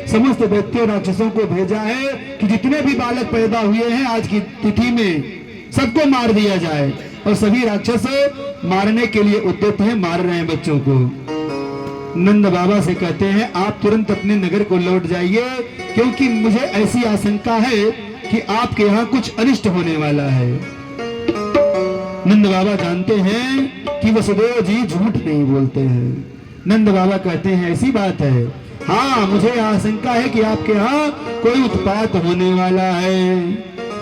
समस्त दैत्यों राक्षसों को भेजा है कि जितने भी बालक पैदा हुए हैं आज की तिथि में सबको मार दिया जाए। और सभी राक्षस मारने के लिए उद्यत हैं, मार रहे हैं बच्चों को। नंद बाबा से कहते हैं आप तुरंत अपने नगर को लौट जाइए, क्योंकि मुझे ऐसी आशंका है कि आपके यहाँ कुछ अनिष्ट होने वाला है। नंद बाबा जानते हैं कि वसुदेव जी झूठ नहीं बोलते हैं। नंद बाबा कहते हैं ऐसी बात है, हाँ मुझे आशंका है कि आपके यहाँ कोई उत्पात होने वाला है।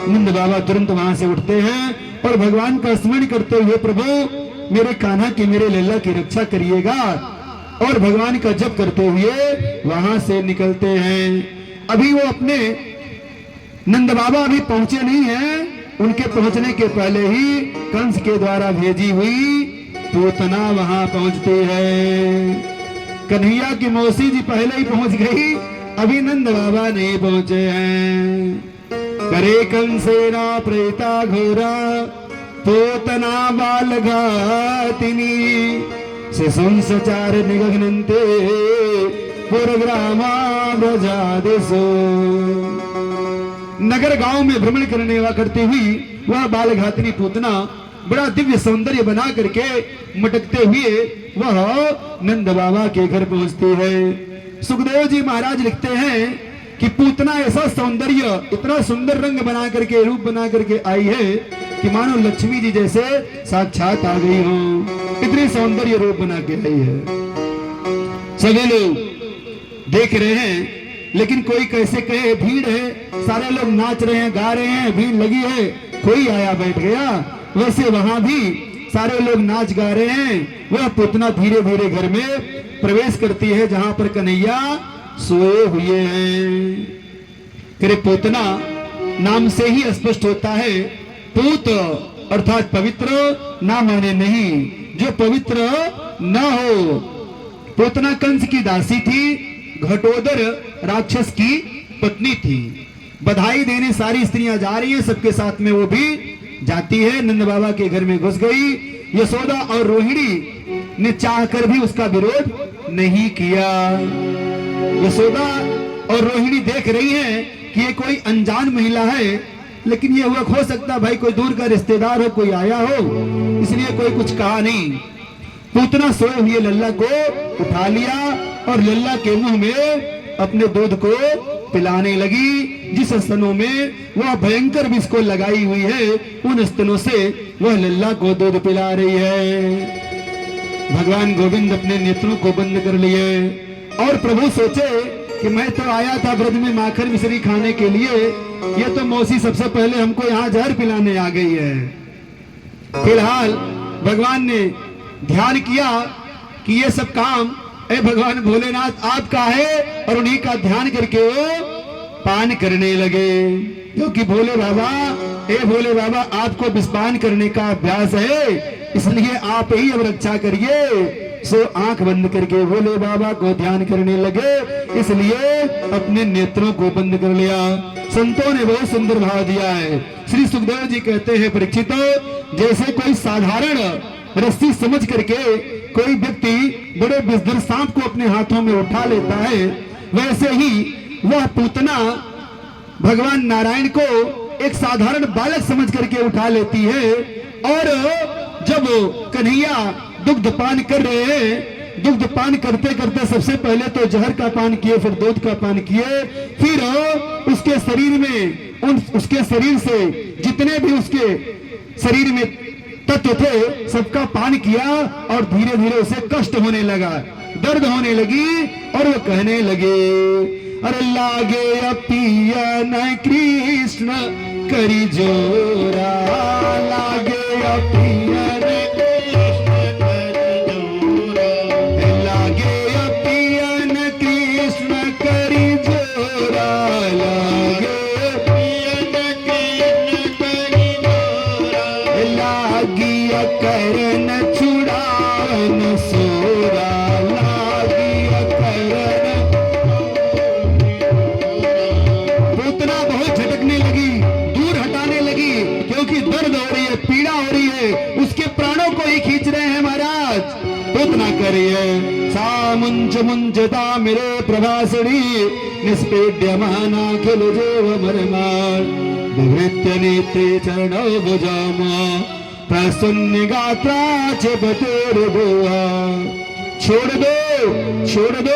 नंद बाबा तुरंत वहां से उठते हैं और भगवान का स्मरण करते हुए, प्रभु मेरे कान्हा की, मेरे लल्ला की रक्षा करिएगा, और भगवान का जप करते हुए वहां से निकलते हैं। अभी वो अपने नंद बाबा अभी पहुंचे नहीं हैं, उनके पहुंचने के पहले ही कंस के द्वारा भेजी हुई पूतना वहां पहुंचती है। कन्हैया की मौसी जी पहले ही पहुंच गई, अभी नंद बाबा नहीं पहुंचे हैं। करे कंसेना प्रेता घोरा पूतना बाल घातिनी से संसचार निगघनन्ते पुरग्रामा ब्रजादेशो। नगर गांव में भ्रमण करने करती हुई वह बाल घातिनी पूतना बड़ा दिव्य सौंदर्य बना करके मटकते हुए वह नंद बाबा के घर पहुंचती है। सुखदेव जी महाराज लिखते हैं कि पूतना ऐसा सौंदर्य, इतना सुंदर रंग बना करके, रूप बना करके आई है कि मानो लक्ष्मी जी जैसे साक्षात आ गई हो, इतनी सौंदर्य रूप बना के आई है। सभी लोग देख रहे हैं, लेकिन कोई कैसे कहे, भीड़ है, सारे लोग नाच रहे हैं, गा रहे हैं, भीड़ लगी है, कोई आया बैठ गया, वैसे वहां भी सारे लोग नाच गा रहे हैं। वह पूतना धीरे धीरे घर में प्रवेश करती है जहां पर कन्हैया सोए हुए हैं। करे पूतना नाम से ही स्पष्ट होता है, पूत अर्थात पवित्र, ना माने नहीं, जो पवित्र न हो। पूतना कंस की दासी थी, घटोदर राक्षस की पत्नी थी। बधाई देने सारी स्त्रियां जा रही हैं, सबके साथ में वो भी जाती है। नंद बाबा के घर में घुस गई। यशोदा और रोहिणी ने चाहकर भी उसका विरोध नहीं किया। यशोदा और रोहिणी देख रही हैं कि ये कोई अनजान महिला है, लेकिन ये हुआ हो सकता भाई कोई दूर का रिश्तेदार हो, कोई आया हो, इसलिए कोई कुछ कहा नहीं। पूतना सोए हुए लल्ला को उठा लिया और लल्ला के मुंह में अपने दूध को पिलाने लगी। जिस स्तनों में वह भयंकर विष को लगाई हुई है, उन स्तनों से वह लल्ला को दूध पिला रही है। भगवान गोविंद अपने नेत्रों को बंद कर लिए और प्रभु सोचे कि मैं तो आया था ब्रज में माखन मिश्री खाने के लिए, ये तो मौसी सबसे पहले हमको यहाँ जहर पिलाने आ गई है। फिलहाल भगवान ने ध्यान किया कि ये सब काम भगवान भोलेनाथ आपका है, और उन्हीं का ध्यान करके वो पान करने लगे। क्योंकि भोले बाबा आपको विस्पान करने का अभ्यास है, इसलिए आप ही अब रक्षा करिए। सो आंख बंद करके भोले बाबा को ध्यान करने लगे, इसलिए अपने नेत्रों को बंद कर लिया। संतों ने बहुत सुंदर भाव दिया है। श्री सुखदेव जी कहते हैं, परीक्षितो, जैसे कोई साधारण रस्सी समझ करके कोई व्यक्ति बड़े विषधर सांप को अपने हाथों में उठा लेता है, वैसे ही वह पूतना भगवान नारायण को एक साधारण बालक समझ करके उठा लेती है। और जब कन्हैया दुग्ध पान कर रहे हैं, दुग्ध पान करते करते सबसे पहले तो जहर का पान किए, फिर दूध का पान किए, फिर उसके शरीर में उसके शरीर से जितने भी उसके शरीर में तत्व थे सबका पान किया, और धीरे धीरे उसे कष्ट होने लगा, दर्द होने लगी, और वो कहने लगे, अरे लागे पिया न कृष्ण करी जोरा, लागे पिया न कृष्ण करी जोरा, लागे पिया न कृष्ण करी जोरा, लागे पिया न कृष्ण करी जोरा, लागिया करन छुड़ान सोरा, लागिया करन। पूतना बहुत झटकने लगी, दूर हटाने लगी, क्योंकि दर्द हो रही है, पीड़ा हो रही है, उसके प्राणों मुंचता मेरे प्रभासड़ी निष्पेड्यमानाखिल जेव मर्माण विवृत्य नेत्रे चरणौ भुजामा प्रसन्न गात्रा चेपतेर्भुवा। छोड़ दो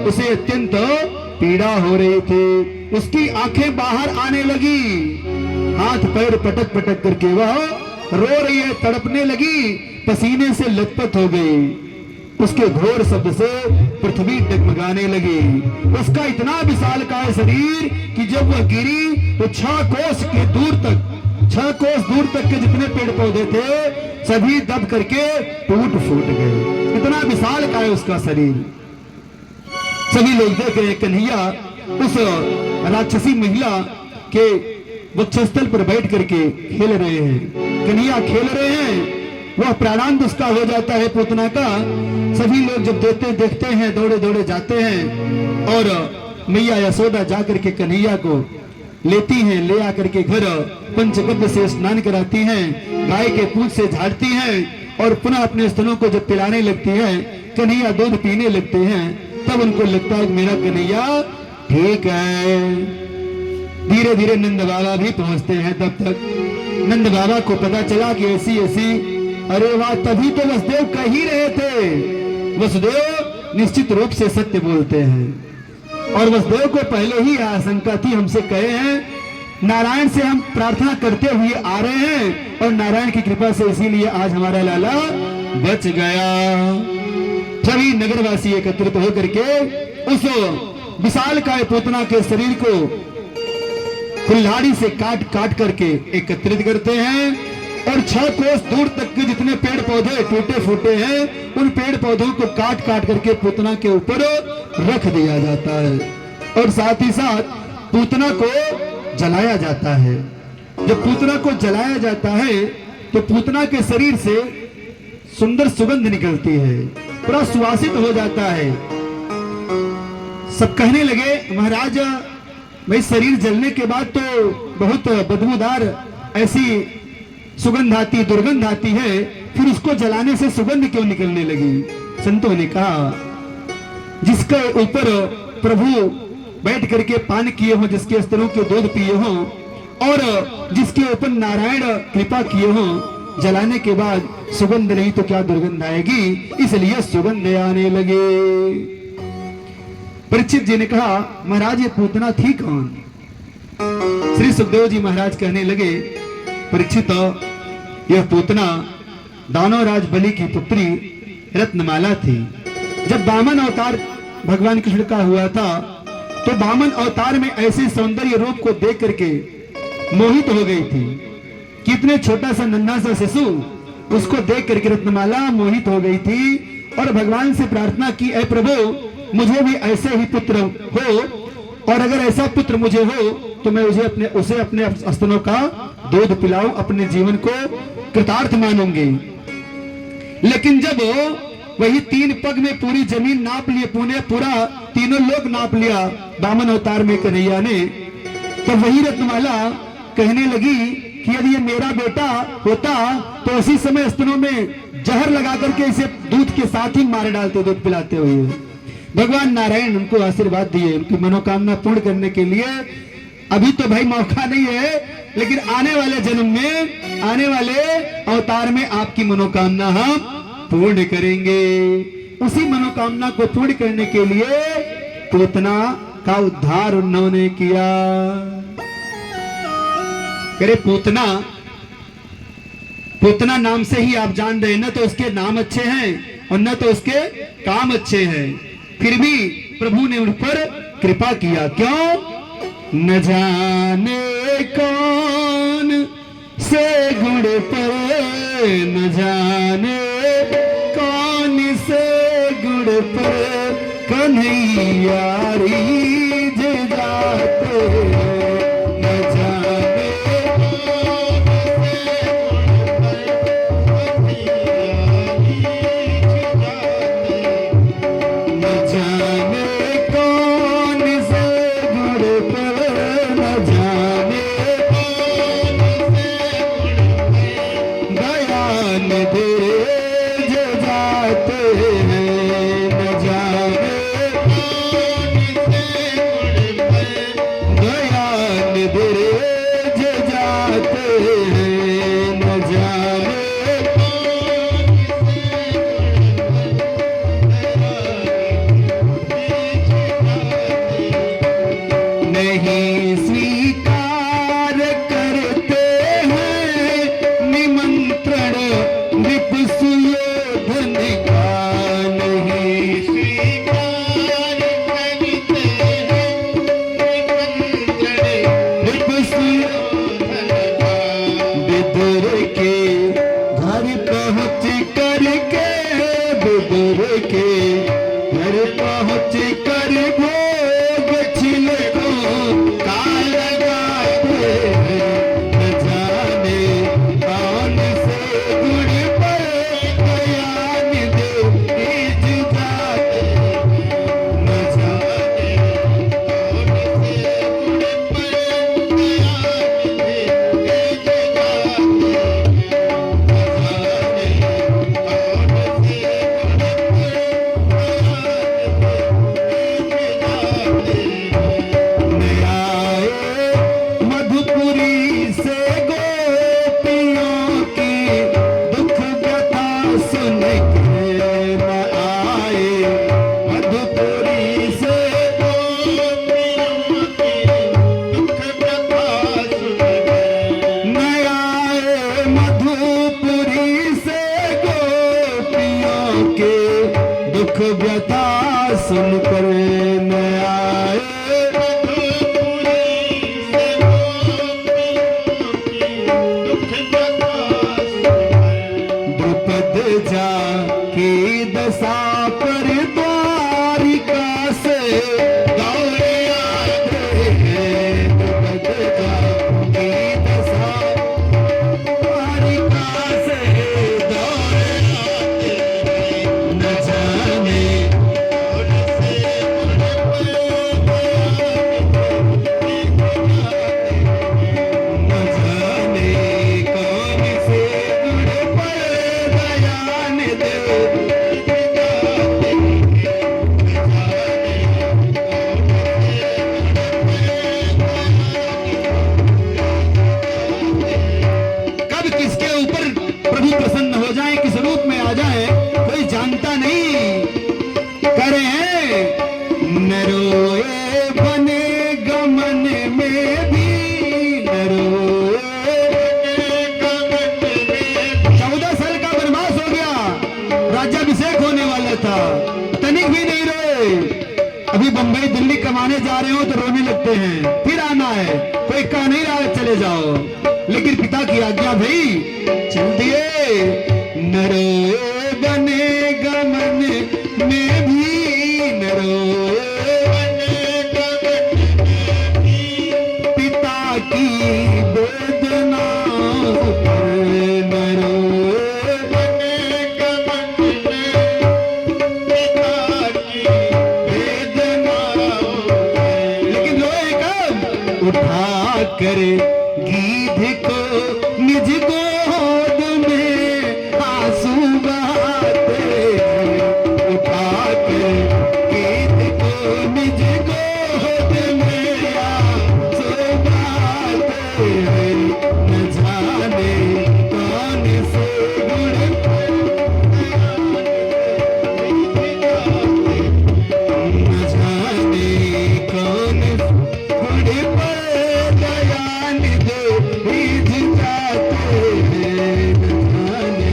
उसे अत्यंत पीड़ा हो रही थी, उसकी आंखें बाहर आने लगी, हाथ पैर पटक पटक करके वह रो रही है, तड़पने लगी, पसीने से लथपथ हो गई, उसके घोर शब्द से पृथ्वी डगमगाने लगी। उसका इतना विशालकाय शरीर कि जब वह गिरी तो 6 कोस दूर तक के जितने पेड़ पौधे थे सभी दब करके टूट फूट गए। इतना विशालकाय उसका शरीर। सभी लोग देख रहे, कन्हैया उस राक्षसी महिला के वक्षस्थल पर बैठ करके खेल रहे हैं। कन्हैया खेल रहे हैं, वह प्राणांत उसका हो जाता है पूतना का। सभी लोग जब देखते हैं दौड़े दौड़े जाते हैं और मैया यशोदा जाकर के कन्हैया को लेती हैं, ले आकर के घर पंचगव्य से स्नान कराती हैं, गाय के पूंछ से झाड़ती हैं और पुनः अपने स्तनों को जब पिलाने लगती है, कन्हैया दूध पीने लगते हैं, तब उनको लगता है मेरा कन्हैया ठीक है। धीरे धीरे नंद बाबा भी पहुंचते हैं। तब तक नंद बाबा को पता चला कि ऐसी अरे वाह, तभी तो वसुदेव कह ही रहे थे। वसुदेव निश्चित रूप से सत्य बोलते हैं और वसुदेव को पहले ही आशंका थी, हमसे कहे हैं नारायण से हम प्रार्थना करते हुए आ रहे हैं और नारायण की कृपा से इसीलिए आज हमारा लाला बच गया। सभी नगरवासी एकत्रित होकर के उस विशालकाय पूतना के शरीर को कुल्हाड़ी से काट काट करके एकत्रित करते हैं और 6 कोस दूर तक के जितने पेड़ पौधे टूटे फूटे हैं उन पेड़ पौधों को काट काट करके पूतना के ऊपर रख दिया जाता है और साथ ही साथ पूतना को जलाया जाता है। जब पूतना को जलाया जाता है तो पूतना के शरीर से सुंदर सुगंध निकलती है, पूरा सुवासित हो जाता है। सब कहने लगे महाराज भाई शरीर जलने के बाद तो बहुत बदबूदार ऐसी सुगंध आती, दुर्गंध आती है, फिर उसको जलाने से सुगंध क्यों निकलने लगी? संतों ने कहा जिसके ऊपर प्रभु बैठ करके पान किए हो, जिसके स्तनों के दूध पिए हो और जिसके ऊपर नारायण कृपा किए हो, जलाने के बाद सुगंध नहीं तो क्या दुर्गंध आएगी, इसलिए सुगंध आने लगे। परीक्षित जी ने कहा महाराज ये पूतना थी कौन? श्री सुखदेव जी महाराज कहने लगे परीक्षित यह पूतना दानवराज बलि की पुत्री रत्नमाला थी। जब वामन अवतार भगवान कृष्ण का हुआ था तो वामन अवतार में ऐसे सौंदर्य रूप को देख करके मोहित हो गई थी। कितने छोटा सा नन्हा सा शिशु, उसको देख करके रत्नमाला मोहित हो गई थी और भगवान से प्रार्थना की ऐ प्रभु मुझे भी ऐसे ही पुत्र हो और अगर ऐसा पुत्र मुझे हो तो मैं उसे अपने स्तनों का दूध पिलाऊं, अपने जीवन को कृतार्थ मानूंगी। लेकिन जब वही 3 पग में पूरी जमीन नाप लिए, पूरा तीनों लोग नाप लिया वामन अवतार में कन्हैया ने, तो वही रत्नमाला कहने लगी कि यदि ये मेरा बेटा होता तो उसी समय स्तनों में जहर लगा करके इसे दूध के साथ ही मार डालते, दूध पिलाते हुए। भगवान नारायण उनको आशीर्वाद दिए उनकी मनोकामना पूर्ण करने के लिए। अभी तो भाई मौका नहीं है, लेकिन आने वाले जन्म में, आने वाले अवतार में आपकी मनोकामना हम पूर्ण करेंगे। उसी मनोकामना को पूर्ण करने के लिए पूतना का उद्धार उन्होंने किया। करे पूतना, पूतना नाम से ही आप जान रहे, न तो उसके नाम अच्छे हैं और न तो उसके काम अच्छे हैं, फिर भी प्रभु ने उन पर कृपा किया। क्यों? न जाने कौन से गुण पर, न जाने कौन से गुण पर कन्हैया रीझ जाते, न जाने जाते हैं, न जाने नहीं स्वीकार करते हैं निमंत्रण नृप सुयोधन का, नहीं स्वीकार करते हैं निमंत्रण नृप सुयोधन का। विदुर के घर पहुँच करके, विदुर के घर पहुँच कर भोग छिलको का लगाते हैं। न जाने कौन से गुण पर ज्ञान दे जुदाते हैं। न जाने कौन से गुण पर ज्ञान दे जुदाते हैं। मधुपुरी से गोपियों की दुख व्यथा सुन के न आए। मधुपुरी से गोपियों की दुख व्यथा सुन के न आए। मधुपुरी से गोपियों के दुख व्यथा सुनकर न आए। द्रुपद जाके दशा पर द्वारिका से दौड़े आते हैं। द्रुपद जाके दशा द्वारिका से दौड़े आते हैं। न जाने कौन से गुण पर न जाने कौन से गुण पर दयान दे कब किसके ऊपर प्रभु प्रसन्न हो जाए, किस रूप में आ जाए, कोई जानता नहीं। करे हैं न रोए बने गमन में भी, न रोए गमन में। 14 साल का वनवास हो गया, राज्याभिषेक होने वाला था, तनिक भी नहीं रोए। अभी बंबई दिल्ली कमाने जा रहे हो तो रोने लगते हैं, फिर आना है, कोई कह नहीं रहा है चले जाओ, लेकिन पिता की आज्ञा भई चल दिए। न रोए बने गमन में भी, न रोए बने गमन में भी, पिता की वेदना पर न रोए बने गमन में, पिता की वेदना। लेकिन रोए कब? उठा कर गीध को निज गोद में आंसू बहाते हैं। उठा कर गीध को निज गोद में आंसू बहाते हैं। न जाने कौन से गुण न जाने कौन गुण पर दयान दे जाते हैं। न जाने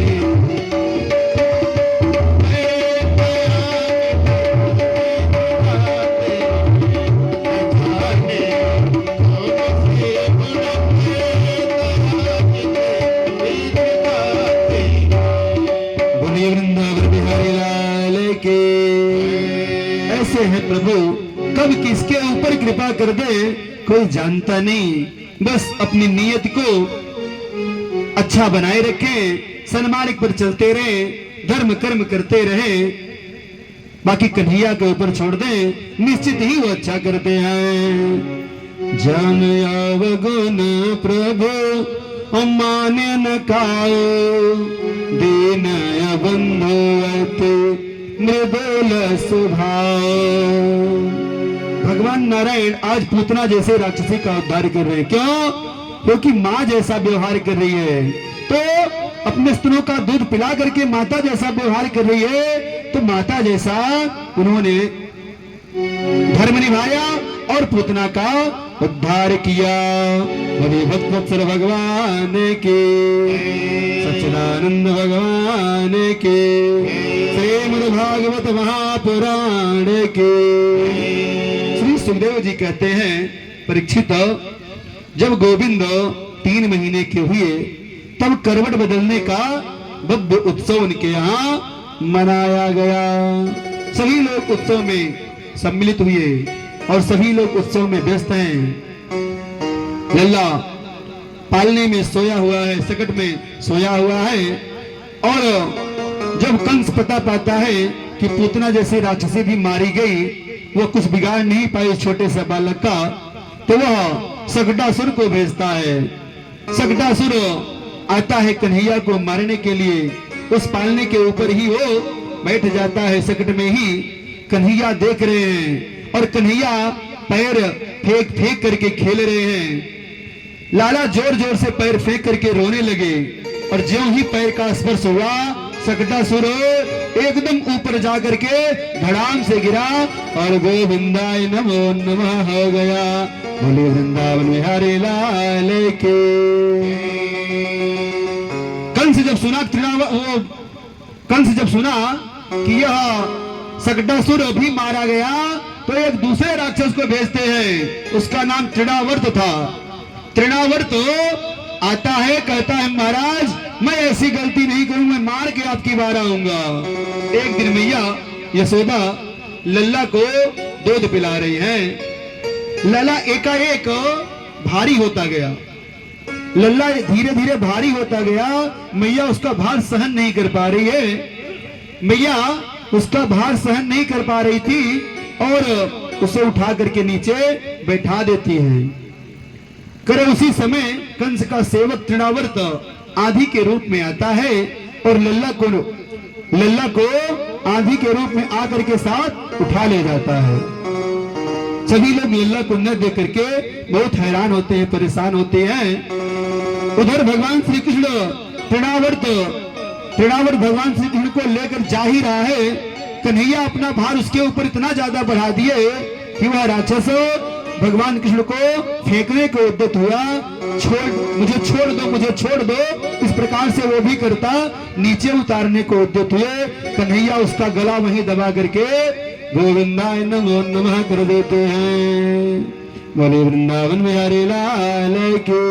बोलिए वृंदावन बिहारी लाल के। ऐसे है प्रभु, कब किसके ऊपर कृपा कर दे कोई जानता नहीं। बस अपनी नियत को अच्छा बनाए रखे, सन्मार्ग पर चलते रहे, धर्म कर्म करते रहे, बाकी कन्हैया के ऊपर छोड़ दे, निश्चित ही वो अच्छा करते हैं। जान अवगुण प्रभु मान्य न काओ, दीन बंधु अति मृदुल स्वभाव। भगवान नारायण आज पूतना जैसे राक्षसी का उद्धार कर रहे हैं। क्यों? क्योंकि माँ जैसा व्यवहार कर रही है, तो अपने स्तनों का दूध पिला करके माता जैसा व्यवहार कर रही है, तो माता जैसा उन्होंने धर्म निभाया और और पूतना का उद्धार किया। बोले भक्त वत्सल भगवान के, सच्चिदानंद भगवान के, श्रीमद् भागवत महापुराण के। श्री सुखदेव जी कहते हैं, परीक्षित जब गोविंद 3 महीने के हुए तब करवट बदलने का भव्य उत्सव उनके यहाँ मनाया गया। सभी लोग उत्सव में सम्मिलित हुए और सभी लोग उत्सव में व्यस्त हैं। लल्ला पालने में सोया हुआ है, सकट में सोया हुआ है। और जब कंस पता पाता है कि पूतना जैसी राक्षसी भी मारी गई, वो कुछ बिगाड़ नहीं पाई छोटे से बालक का, तो वह सकटासुर को भेजता है। सकटासुर आता है कन्हैया को मारने के लिए। उस पालने के ऊपर ही वो बैठ जाता है, सकट में ही। कन्हैया देख रहे हैं और कन्हैया पैर फेंक फेंक करके खेल रहे हैं। लाला जोर जोर से पैर फेंक करके रोने लगे और ज्यों ही पैर का स्पर्श हुआ, सकटासुर एकदम ऊपर जाकर के धड़ाम से गिरा और गोविंदाय नमो नमः हो गया। बोले वृंदावन बिहारी लाल के। कंस जब सुना कि यह सकटासुर भी मारा गया, तो एक दूसरे राक्षस को भेजते हैं। उसका नाम तृणावर्त था। तृणावर्त आता है, कहता है महाराज मैं ऐसी गलती नहीं करूं, मैं मार के आपकी बार आऊंगा। एक दिन मैया यशोदा लल्ला को दूध पिला रही हैं। लल्ला एकाएक भारी होता गया। लल्ला धीरे धीरे भारी होता गया। मैया उसका भार सहन नहीं कर पा रही है। मैया उसका भार सहन नहीं कर पा रही थी और उसे उठा करके नीचे बैठा देती है। करे उसी समय कंस का सेवक तृणावर्त आंधी के रूप में आता है और लल्ला को आंधी के रूप में आकर के साथ उठा ले जाता है। सभी लोग लल्ला को न देख करके बहुत हैरान होते हैं, परेशान होते हैं। उधर भगवान श्री कृष्ण तृणावर्त भगवान श्री कृष्ण को लेकर जा ही रहा है। कन्हैया अपना भार उसके ऊपर इतना ज्यादा बढ़ा दिए कि वह राक्षस भगवान कृष्ण को फेंकने को उद्यत हुआ। मुझे छोड़ दो, इस प्रकार से वो भी करता, नीचे उतारने को उद्यत हुए। कन्हैया उसका गला वहीं दबा करके गोविंदाय नमो नमः कर देते हैं। बोले वृंदावन बिहारी लाल के।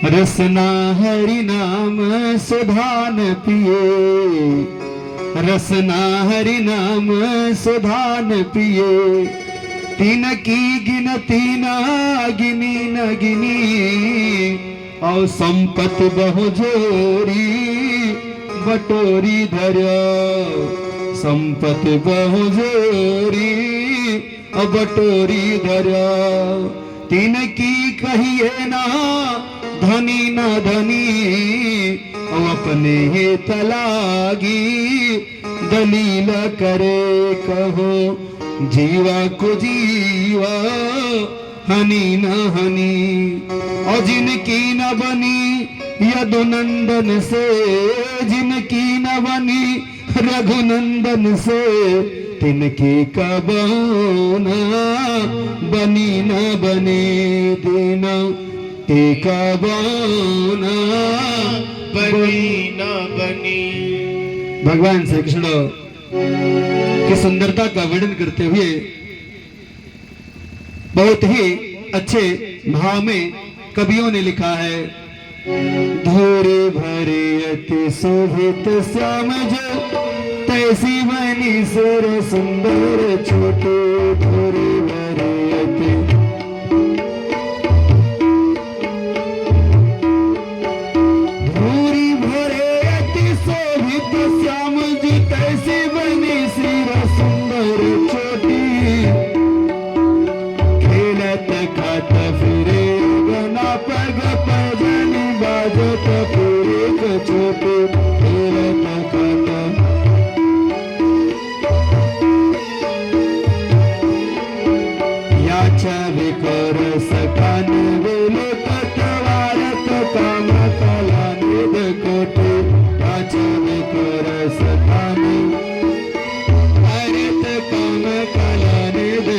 रसना हरि नाम सुधान पिए, रसना हरि नाम सुधान पिए। तीन की गिनती न गिनी, और संपत बहु जोरी बटोरी धर्या। संपत बहु जोरी बटोरी धर्या। तीन की कहिए ना धनी न धनी, और अपने ही तलागी दलील करे कहो। जीवा को जीवा हनी न हनी, और जिनकी न बनी यदुनंदन से, जिनकी न बनी रघुनंदन से, तिनकी कबोना बनी न बने देना। टीका बना बनी न बनी। भगवान श्री कृष्ण की सुंदरता का वर्णन करते हुए बहुत ही अच्छे भाव में कवियों ने लिखा है। धोरे भरे अति शोभित श्याम जो, तैसी बनी सुर सुंदर छोटे। धोरे भरे अति श्याम जी, कैसी बनी सिर सुंदर छोटी। खेलत खात फिरे गना पग पजनी, बाजत फिरे छोटे। खेलत खात याचा विकर सकान वेलो तत्वारत काम कला निध कोटे। याचा विकर सकान भारत काम कला निध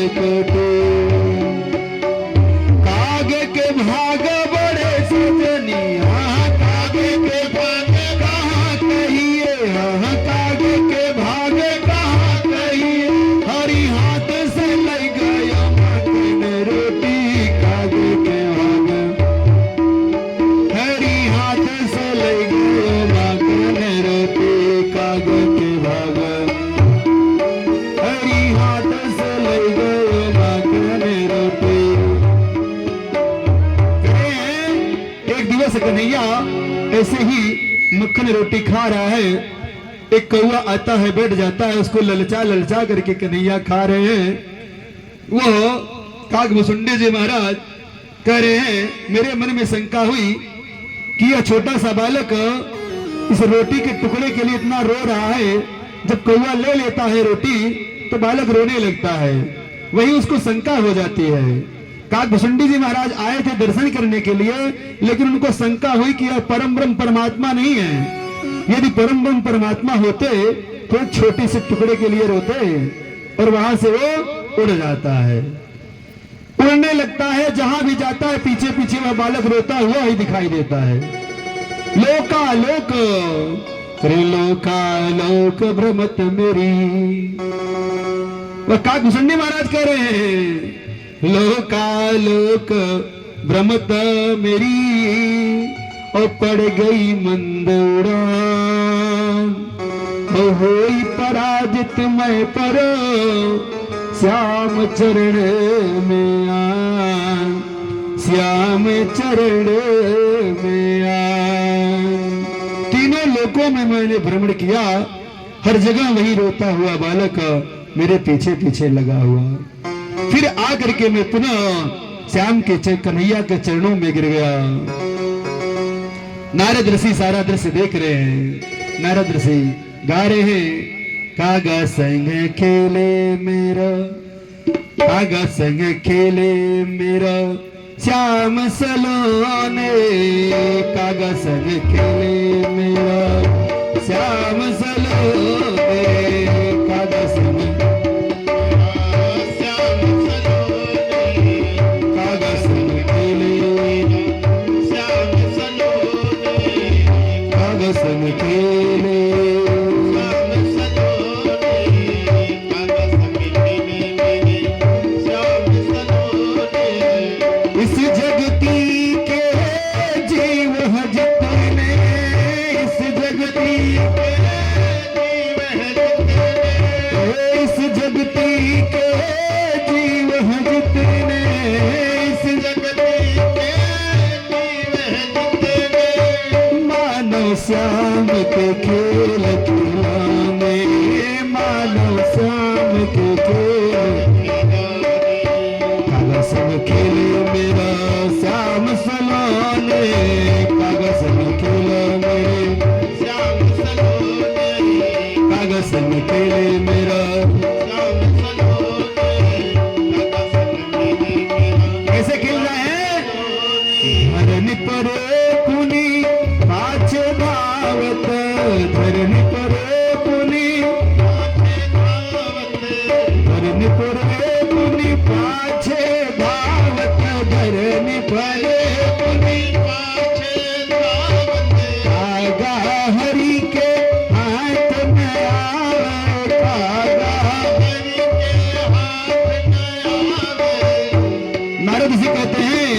कन्हैया ऐसे ही मक्खन रोटी खा रहा है, एक कौआ आता है, बैठ जाता है, उसको ललचा ललचा करके कन्हैया खा रहे हैं। वो काकभुसुंडी जी महाराज कह रहे हैं, मेरे मन में शंका हुई कि यह छोटा सा बालक इस रोटी के टुकड़े के लिए इतना रो रहा है, जब कौआ ले लेता है रोटी तो बालक रोने लगता है। वही उसको शंका हो जाती है। काकभुसुंडी जी महाराज आए थे दर्शन करने के लिए, लेकिन उनको शंका हुई कि यह परम ब्रह्म परमात्मा नहीं है। यदि परम ब्रह्म परमात्मा होते तो एक छोटे से टुकड़े के लिए रोते, और वहां से वो उड़ जाता है, उड़ने लगता है। जहां भी जाता है पीछे पीछे वह बालक रोता हुआ ही दिखाई देता है। लोका लोक त्रिलोका लोक भ्रमत मेरी, वह काकभुसुंडी महाराज कह रहे हैं, लोका लोक भ्रमत मेरी, और पड़ गई मंद उड़ान, होई पराजित मैं पर श्याम चरण में आ, श्याम चरण में आ। तीनों लोकों में मैंने भ्रमण किया, हर जगह वही रोता हुआ बालक मेरे पीछे पीछे लगा हुआ। फिर आकर के मैं पुनः श्याम के कन्हैया के चरणों में गिर गया। नारद ऋषि सारा दृश्य देख रहे हैं। नारद ऋषि गा रहे हैं, कागा संग खेले मेरा, कागा संग खेले मेरा श्याम सलोने, कागा संग खेले मेरा श्याम सलोने, कागा संग श्याम सलोने, कागा संग खेले श्याम सलोने, कागा संग खेले श्याम के खेल खिलाने, मानव श्याम के खेल, कागा संग खेले मेरा श्याम सलोने, कागा संग खेले मेरे श्याम सलोने, कागा संग खेले मेरा श्याम सलोने, कागा संग खेले मेरा। कैसे खेल रहे हैं? धरनी पर पुनी पाछे धावत, धरनी पर पुनी धरनी पर पुनी पाछे धावत, धरनी पर पुनी पाछे धावत, कागा हरि के हाथ में आवे, कागा हरि के हाथ में आवे। नारद जी कहते हैं,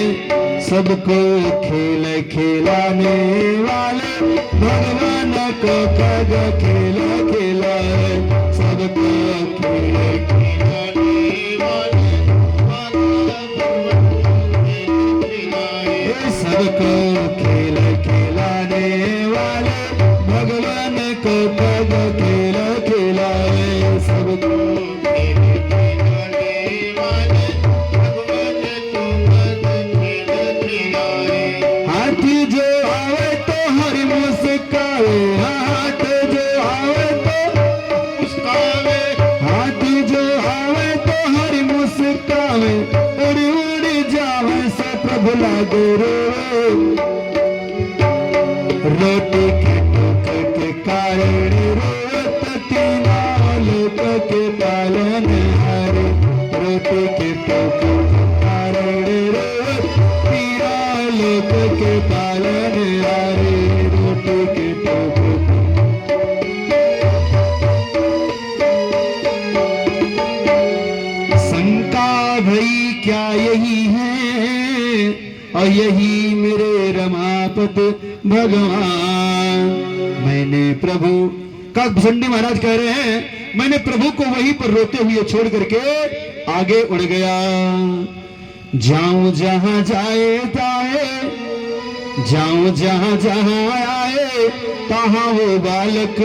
सबको खेल खिलाने वाले भगवान को कग खेला खेला, सबको खेल खिलाने वाले सबको खेल खिलाने वाले भगवान को कग खेला खेला, सबको रोटी के टोक के कारण रोत तीनों लोक के पालन हारे, रोटी के टोक के कारण रोत तीनों लोक के पालन हारे, रोटी के टोक। शंका भई क्या यही है, और यही मेरे रमापति भगवान। मैंने प्रभु, काकभुसुंडी महाराज कह रहे हैं, मैंने प्रभु को वहीं पर रोते हुए छोड़ करके आगे उड़ गया। जाऊं जहां जाए जाए जाऊं जहां जहां आए तहां वो बालक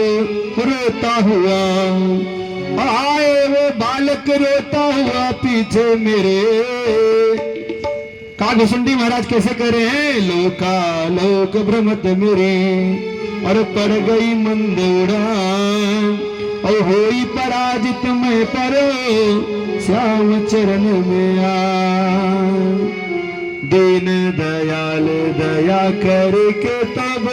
रोता हुआ आए, वो बालक रोता हुआ पीछे मेरे। कागभूषुंडी महाराज कैसे कह रहे हैं, लोका लोक भ्रमत मेरी और पड़ गई मंद उड़ान, और होई पराजित मैं परो श्याम चरण में आ। दीन दयाल दया करके तब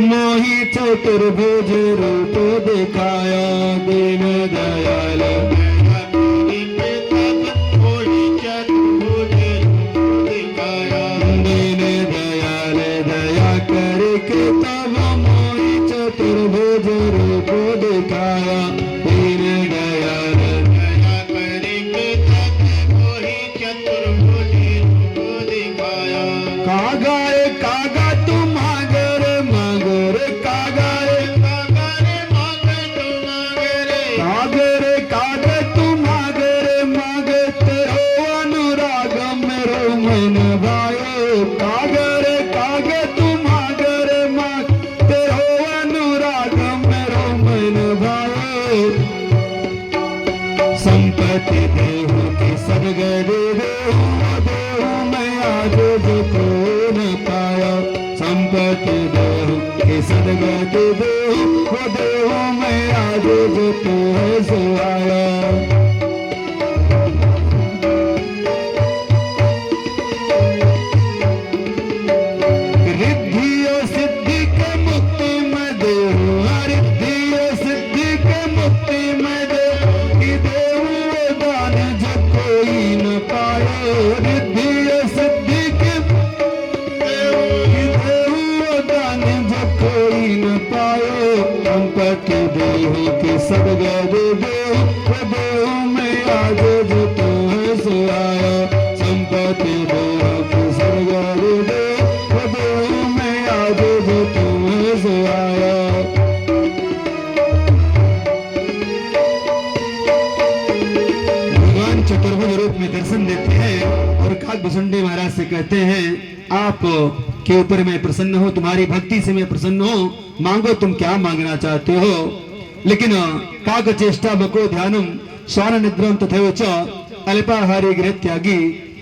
मोही चतुर्भुज रूप दिखाया। दीन दयाल दया करके तब मोही चतुर्भुज रूप दिखाया। दीन दयाल दया करके तब मोही चतुर्भुज रूप दिखाया। दीन दयाल दया करके तब मोही चतुर्भुज रूप दिखाया। कागा रे कागा तू मागर मागर, कागा रे कागा रे मागर तू मागर, कागर कागा तू मागर मागर, तेरो अनुराग मेरो मन भायो। कागर कागा तू मागर माग, तेरो अनुराग मेरो मन भायो। संपत्ति देहु की सदगति देहु देहु मैं आज को न पाया। संपत्ति देहु की सदगति देहु वो देहु मैं आज जो तू है सो आया। रिद्धि और सिद्धि के मुक्ति में देहु, रिद्धि और सिद्धि के मुक्ति में देहु, कि देहु वो दान जो कोई न पायो। रिद्धि और सिद्धि के देहु, कि देहु वो दान जो कोई न पायो। संपत्ति देहु की सदगति देहु वो देहु मैं आज जो तू है सो आया। संपत्ति देहु की सदगति देहु वो देहु मैं आज जो तू है सो आया। भगवान चतुर्भुज रूप में दर्शन देते हैं और कागभूषुंडी महाराज से कहते हैं, आप के ऊपर मैं प्रसन्न हूं, तुम्हारी भक्ति से मैं प्रसन्न हूं, मांगो तुम क्या मांगना चाहते हो। लेकिन काग चेष्टा बको ध्यानम श्वान निद्रम तथैव च अल्पाहारी गृह त्यागी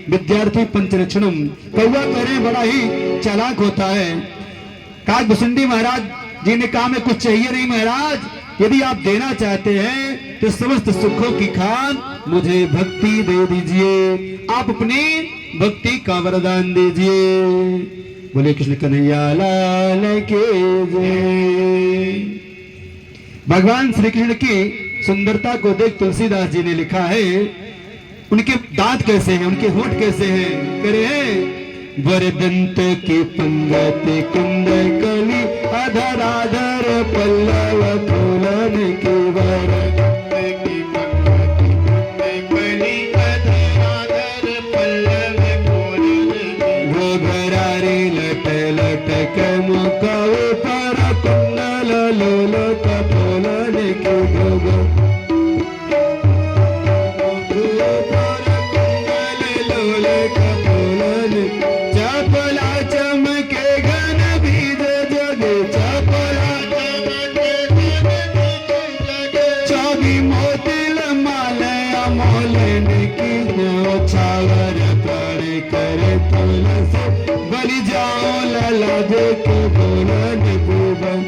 विद्यार्थी पंचलक्षणम। कौवा करें बड़ा ही चालाक होता है। कागभूषुंडी महाराज जी ने कहा, मैं कुछ चाहिए नहीं महाराज, यदि आप देना चाहते हैं तो समस्त सुखों की खान मुझे भक्ति दे दीजिए, आप अपनी भक्ति का वरदान दीजिए। बोले कृष्ण कन्हैया लाल के जय। भगवान श्री कृष्ण की सुंदरता को देख तुलसीदास जी ने लिखा है, उनके दांत कैसे हैं, उनके होंठ कैसे हैं, करे हैं वरदंत की पंगति कुंद कली अधराधर पल्लव फूलन की वरदंत की पंगति कुंद कली अधराधर पल्लव फूलन की घरारी लट लटक मुख पर कुंडल लोलक फूलन की घोघ चपला चमके घन बीज जग, चपला चौबी मोतिल मालय अमोलन की छावर पर कर तुलस बलि जाओ ललाज के बोलन भुवन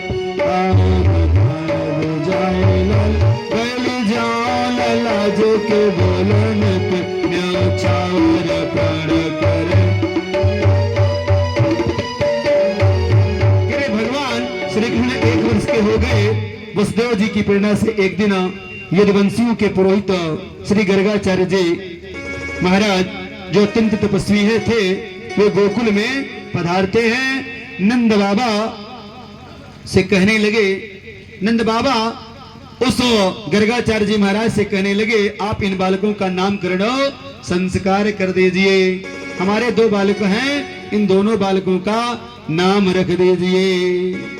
जाए लल बलि जाओ ललाज के बोलन पे छावर पर करे। श्री कृष्ण 1 वर्ष के हो गए। वसुदेव जी की प्रेरणा से एक दिन यदुवंशियों के पुरोहित श्री गर्गाचार्य जी महाराज, जो अत्यंत तपस्वी थे, वे गोकुल में पधारते हैं। नंद बाबा से कहने लगे, नंद बाबा उस गर्गाचार्य जी महाराज से कहने लगे, आप इन बालकों का नामकरण संस्कार कर दीजिए। हमारे 2 बालक हैं, इन दोनों बालकों का नाम रख दीजिए।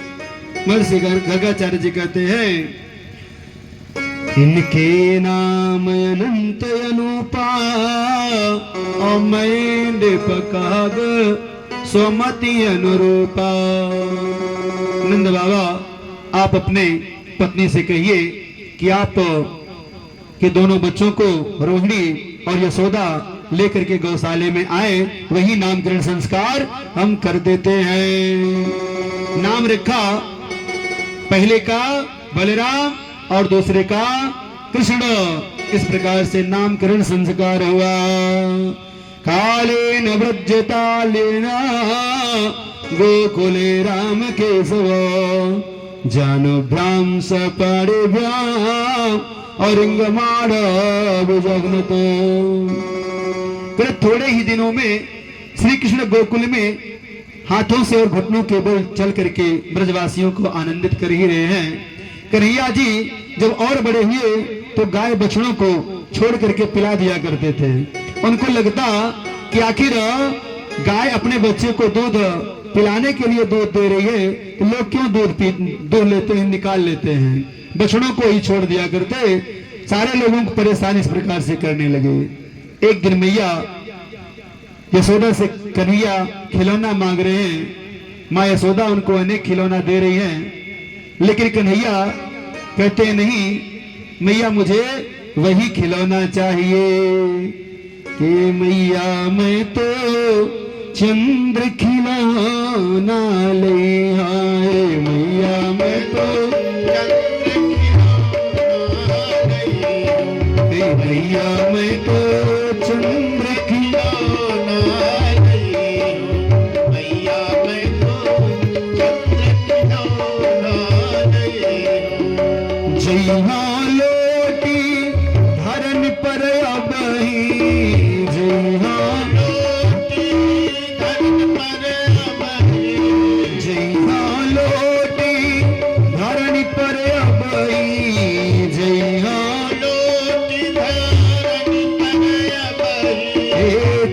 महर्षि गर्गाचार्य जी कहते हैं, इनके नाम अनंत अनूपा अमैंड पकाग स्वमति अनुरूपा। नंद बाबा आप अपने पत्नी से कहिए कि आप के दोनों बच्चों को रोहिणी और यशोदा लेकर के गौशाले में आए, वही नामकरण संस्कार हम कर देते हैं। नाम रखा पहले का बलराम और दूसरे का कृष्ण, इस प्रकार से नामकरण संस्कार हुआ। काले न व्रजता लेना गोकुले राम केशव, जानो भ्राम सपड़े भ्याम और जगन्नाथ। थोड़े ही दिनों में श्री कृष्ण गोकुल में हाथों से और घुटनों के बल चल करके ब्रजवासियों को आनंदित कर ही रहे हैं। कन्हैया जी जब और बड़े हुए तो गाय बछड़ों को छोड़ करके पिला दिया करते थे। उनको लगता कि आखिर गाय अपने बच्चे को दूध पिलाने के लिए दूध दे रही है, तो लोग क्यों दूध लेते हैं, निकाल लेते हैं, बछड़ों को ही छोड़ दिया करते। सारे लोगों को परेशान इस प्रकार से करने लगे। एक दिन मैया यशोदा से कन्हैया खिलौना मांग रहे हैं। माँ यशोदा उनको अनेक खिलौना दे रही हैं, लेकिन कन्हैया कहते हैं नहीं मैया मुझे वही खिलौना चाहिए कि मैया मैं तो चंद्र खिलौना ले आए, मैया मैं तो मैया मैं तो चंद्र खिलौना मैया मैं तो चंद्र खिलौना जैहा लोटी धरन पर अब ही, जैहा लोटी धरन पर अब ही, जैहा लोटी धरन पर अब ही, जैहा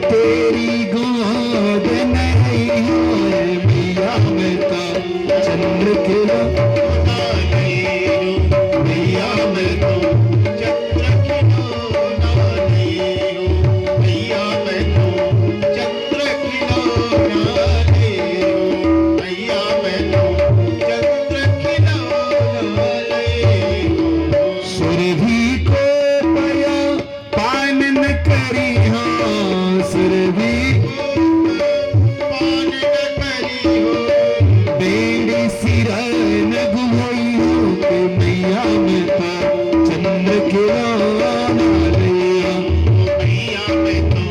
तेरी गोद नहीं है मैया मैं तो चंद्र खिलौना नहीं, मैया मैं तो चंद्र खिलौना नहीं, मैया मैं तो चंद्र खिलौना नहीं, मैया मैं तो चंद्र खिलौना नहीं। सुरभि को पया पान न करी सुरभि पान न करी हो, बेड़ी सिरा न घुमाई हो कि मैया मैं तो चंद्र खिलौना लिया, मैया मैं तो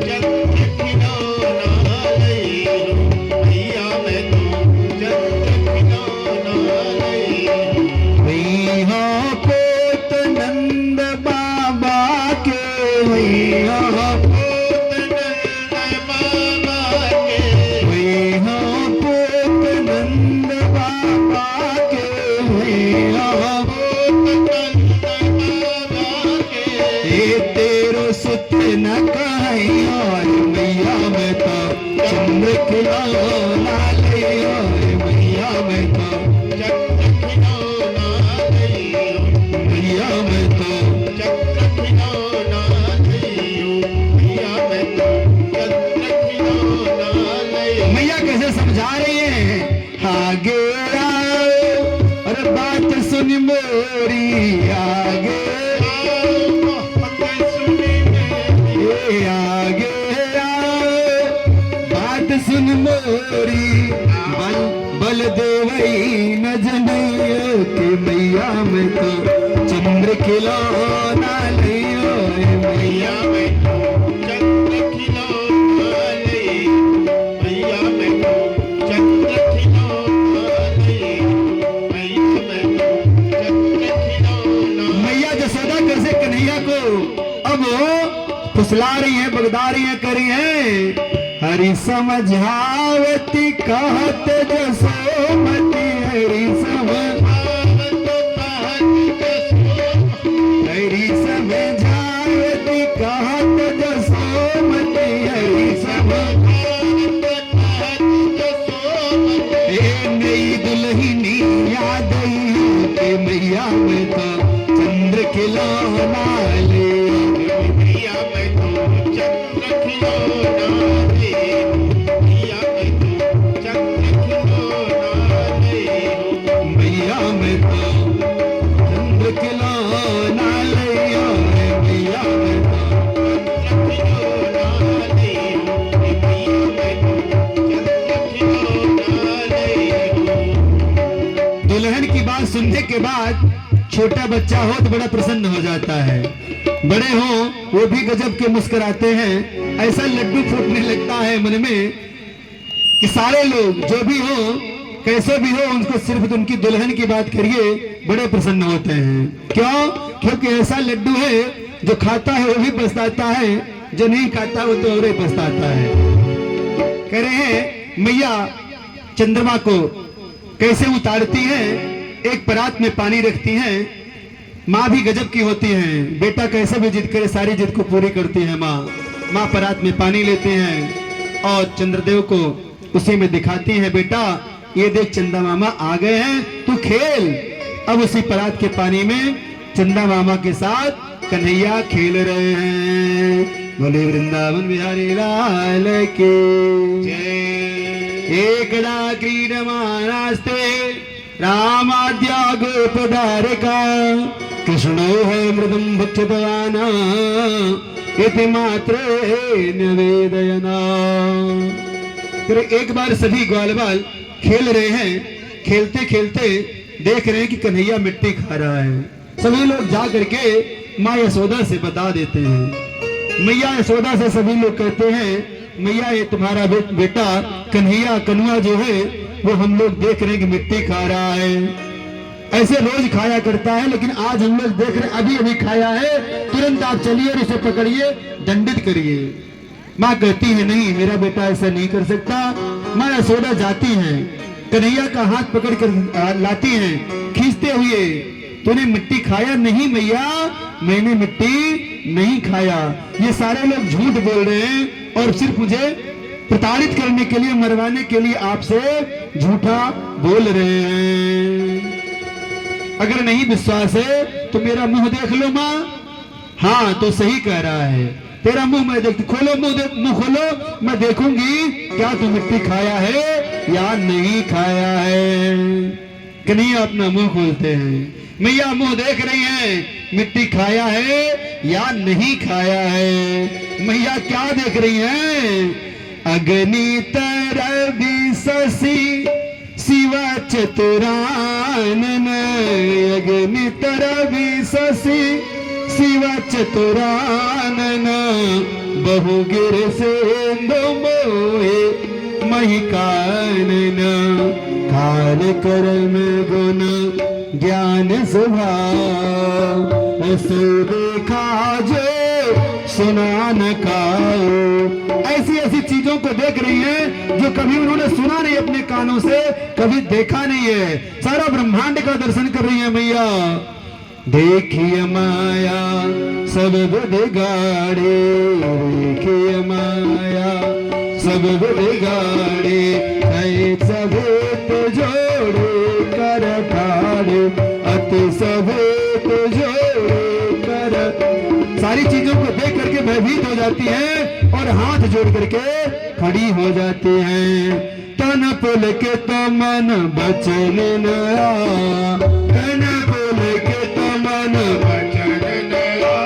चंद्र खिलौना लिया, मैया मैं तो चंद्र खिलौना लिया। मैया पोत नंद बाबा के, मैया न कहीं और मैया मैं तो चंद्र खिलौना ले आए, मैया मैं तो चंद्र खिलौना ले, मैया मैं तो चंद्र खिलौना ले, मैया मैं तो चंद्र खिलौना ले। मैया कैसे समझा रही है, आगे आओ अरे बात सुन मोरी, आगे आगे बात सुन मोरी, बल देवई न जनैया कि मैया मैं तो चंद्र खिलौना ले आए, मैया मैं तो चंद्र खिलौना ले, मैया मैं तो चंद्र खिलौना ले, मैया मैं तो चंद्र खिलौना। मैया जसोदा कैसे कन्हैया को अब फुसला रही है, बगदा रही है, करी है। हरि समझावती कहत जसोमती, हरि समझावती कहत जसोमती, हरि समझावती नई दुल्हनी याद के मैया में तो चंद्र खिलौना ले, मैया मैं तो चंद्र खिलौना ले, मैया मैं तो सुनने के बाद छोटा बच्चा हो तो बड़ा प्रसन्न हो जाता है, बड़े हो वो भी गजब के मुस्कुराते हैं। ऐसा लड्डू फूटने लगता है मन में कि सारे लोग जो भी हो कैसे भी हो उनको सिर्फ उनकी दुल्हन की बात करिए बड़े प्रसन्न होते हैं। क्यों? क्योंकि ऐसा लड्डू है जो खाता है वो भी पछताता है, जो नहीं खाता वो तो और ही पछताता है। कह रहे हैं मैया चंद्रमा को कैसे उतारती हैं, एक परात में पानी रखती हैं। माँ भी गजब की होती है, बेटा कैसे भी जिद करे सारी जिद को पूरी करती है माँ। माँ परात में पानी लेते हैं और चंद्रदेव को उसी में दिखाती है, बेटा ये देख चंदा मामा आ गए हैं, तू खेल। अब उसी परात के पानी में चंदा मामा के साथ कन्हैया खेल रहे हैं। बोले वृंदावन बिहारी लाल के जय। एकदा क्रीडमानास्ते रामाद्या गोपदारिका कृष्णो है मृदं भक्षतवान् इति मात्र निवेदयना। फिर एक बार सभी ग्वाल बाल खेल रहे हैं, खेलते खेलते देख रहे हैं कि कन्हैया मिट्टी खा रहा है। सभी लोग जा करके माँ यशोदा से बता देते हैं। मैया यशोदा से सभी लोग कहते हैं मैया ये तुम्हारा बेटा कन्हैया कनुआ जो है वो हम लोग देख रहे हैं कि मिट्टी खा रहा है। ऐसे रोज खाया करता है लेकिन आज हम लोग देख रहे अभी अभी खाया है, तुरंत आप चलिए और उसे पकड़िए दंडित करिए। माँ कहती है नहीं मेरा बेटा ऐसा नहीं कर सकता। माँ यशोदा जाती हैं, कन्हैया का हाथ पकड़ कर लाती हैं खींचते हुए, तूने मिट्टी खाया? नहीं मैया मैंने मिट्टी नहीं खाया। ये सारे लोग झूठ बोल रहे हैं और सिर्फ मुझे प्रताड़ित करने के लिए मरवाने के लिए आपसे झूठा बोल रहे हैं। अगर नहीं विश्वास है तो मेरा मुंह देख लो माँ। हाँ तो सही कह रहा है, तेरा मुंह मैं देखती, खोलो मुंह खोलो, मैं देखूंगी क्या तू मिट्टी खाया है या नहीं खाया है। कन्हैया अपना मुंह खोलते हैं, मैया मुंह देख रही हैं मिट्टी खाया है या नहीं खाया है। मैया क्या देख रही हैं? अग्नि तरबी शशि शिवा चतुरानन, अग्नि तरबी शशि शिवा चतुरानन, बहुगिर सेंदु मोहे महिकानन, काल कर्म गुण ज्ञान स्वभाव, ऐसे देखा जो सुना न खाओ। ऐसी ऐसी चीजों को देख रही है जो कभी उन्होंने सुना नहीं अपने कानों से, कभी देखा नहीं है। सारा ब्रह्मांड का दर्शन कर रही है मैया। देखिए माया सब बिगाड़े, देखिए माया सब बिगाड़े, सभी तो जोड़े कर ठाड़े, अति सभी तो जोड़े कर। सारी चीजों को देख करके भयभीत हो जाती हैं और हाथ जोड़ करके खड़ी हो जाती हैं। तन पुल के तो मन बचन नया, तन पुल के तो मन बचन नया,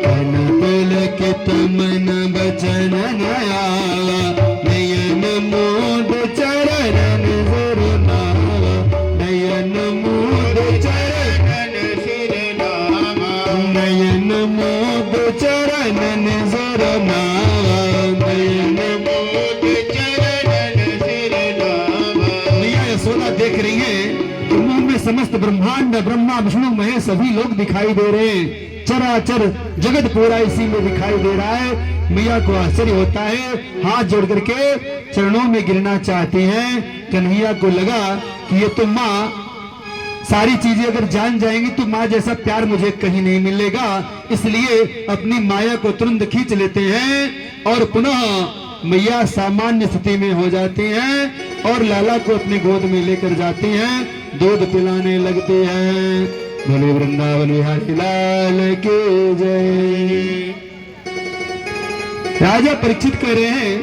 तन पुल के तो मन बचन नया, नयन मोद चरण सिर नावा, नयन मोद चरण सिर नावा, नयन मोद चरण सिर नावा, नयन मोद चरण सिर नावा। मैया यशोदा देख रही है तो मुंह में समस्त ब्रह्मांड ब्रह्मा विष्णु महेश सभी लोग दिखाई दे रहे हैं। चराचर जगत पूरा इसी में दिखाई दे रहा है। मैया को आश्चर्य होता है, हाथ जोड़ करके चरणों में गिरना चाहती हैं। कन्हैया को लगा कि ये तो माँ सारी चीजें अगर जान जाएंगी तो माँ जैसा प्यार मुझे कहीं नहीं मिलेगा, इसलिए अपनी माया को तुरंत खींच लेते हैं और पुनः मैया सामान्य स्थिति में हो जाती हैं और लाला को अपने गोद में लेकर जाती हैं, दूध पिलाने लगते हैं। बोले वृंदावन बिहारी लाल के जय। राजा परीक्षित कह रहे हैं,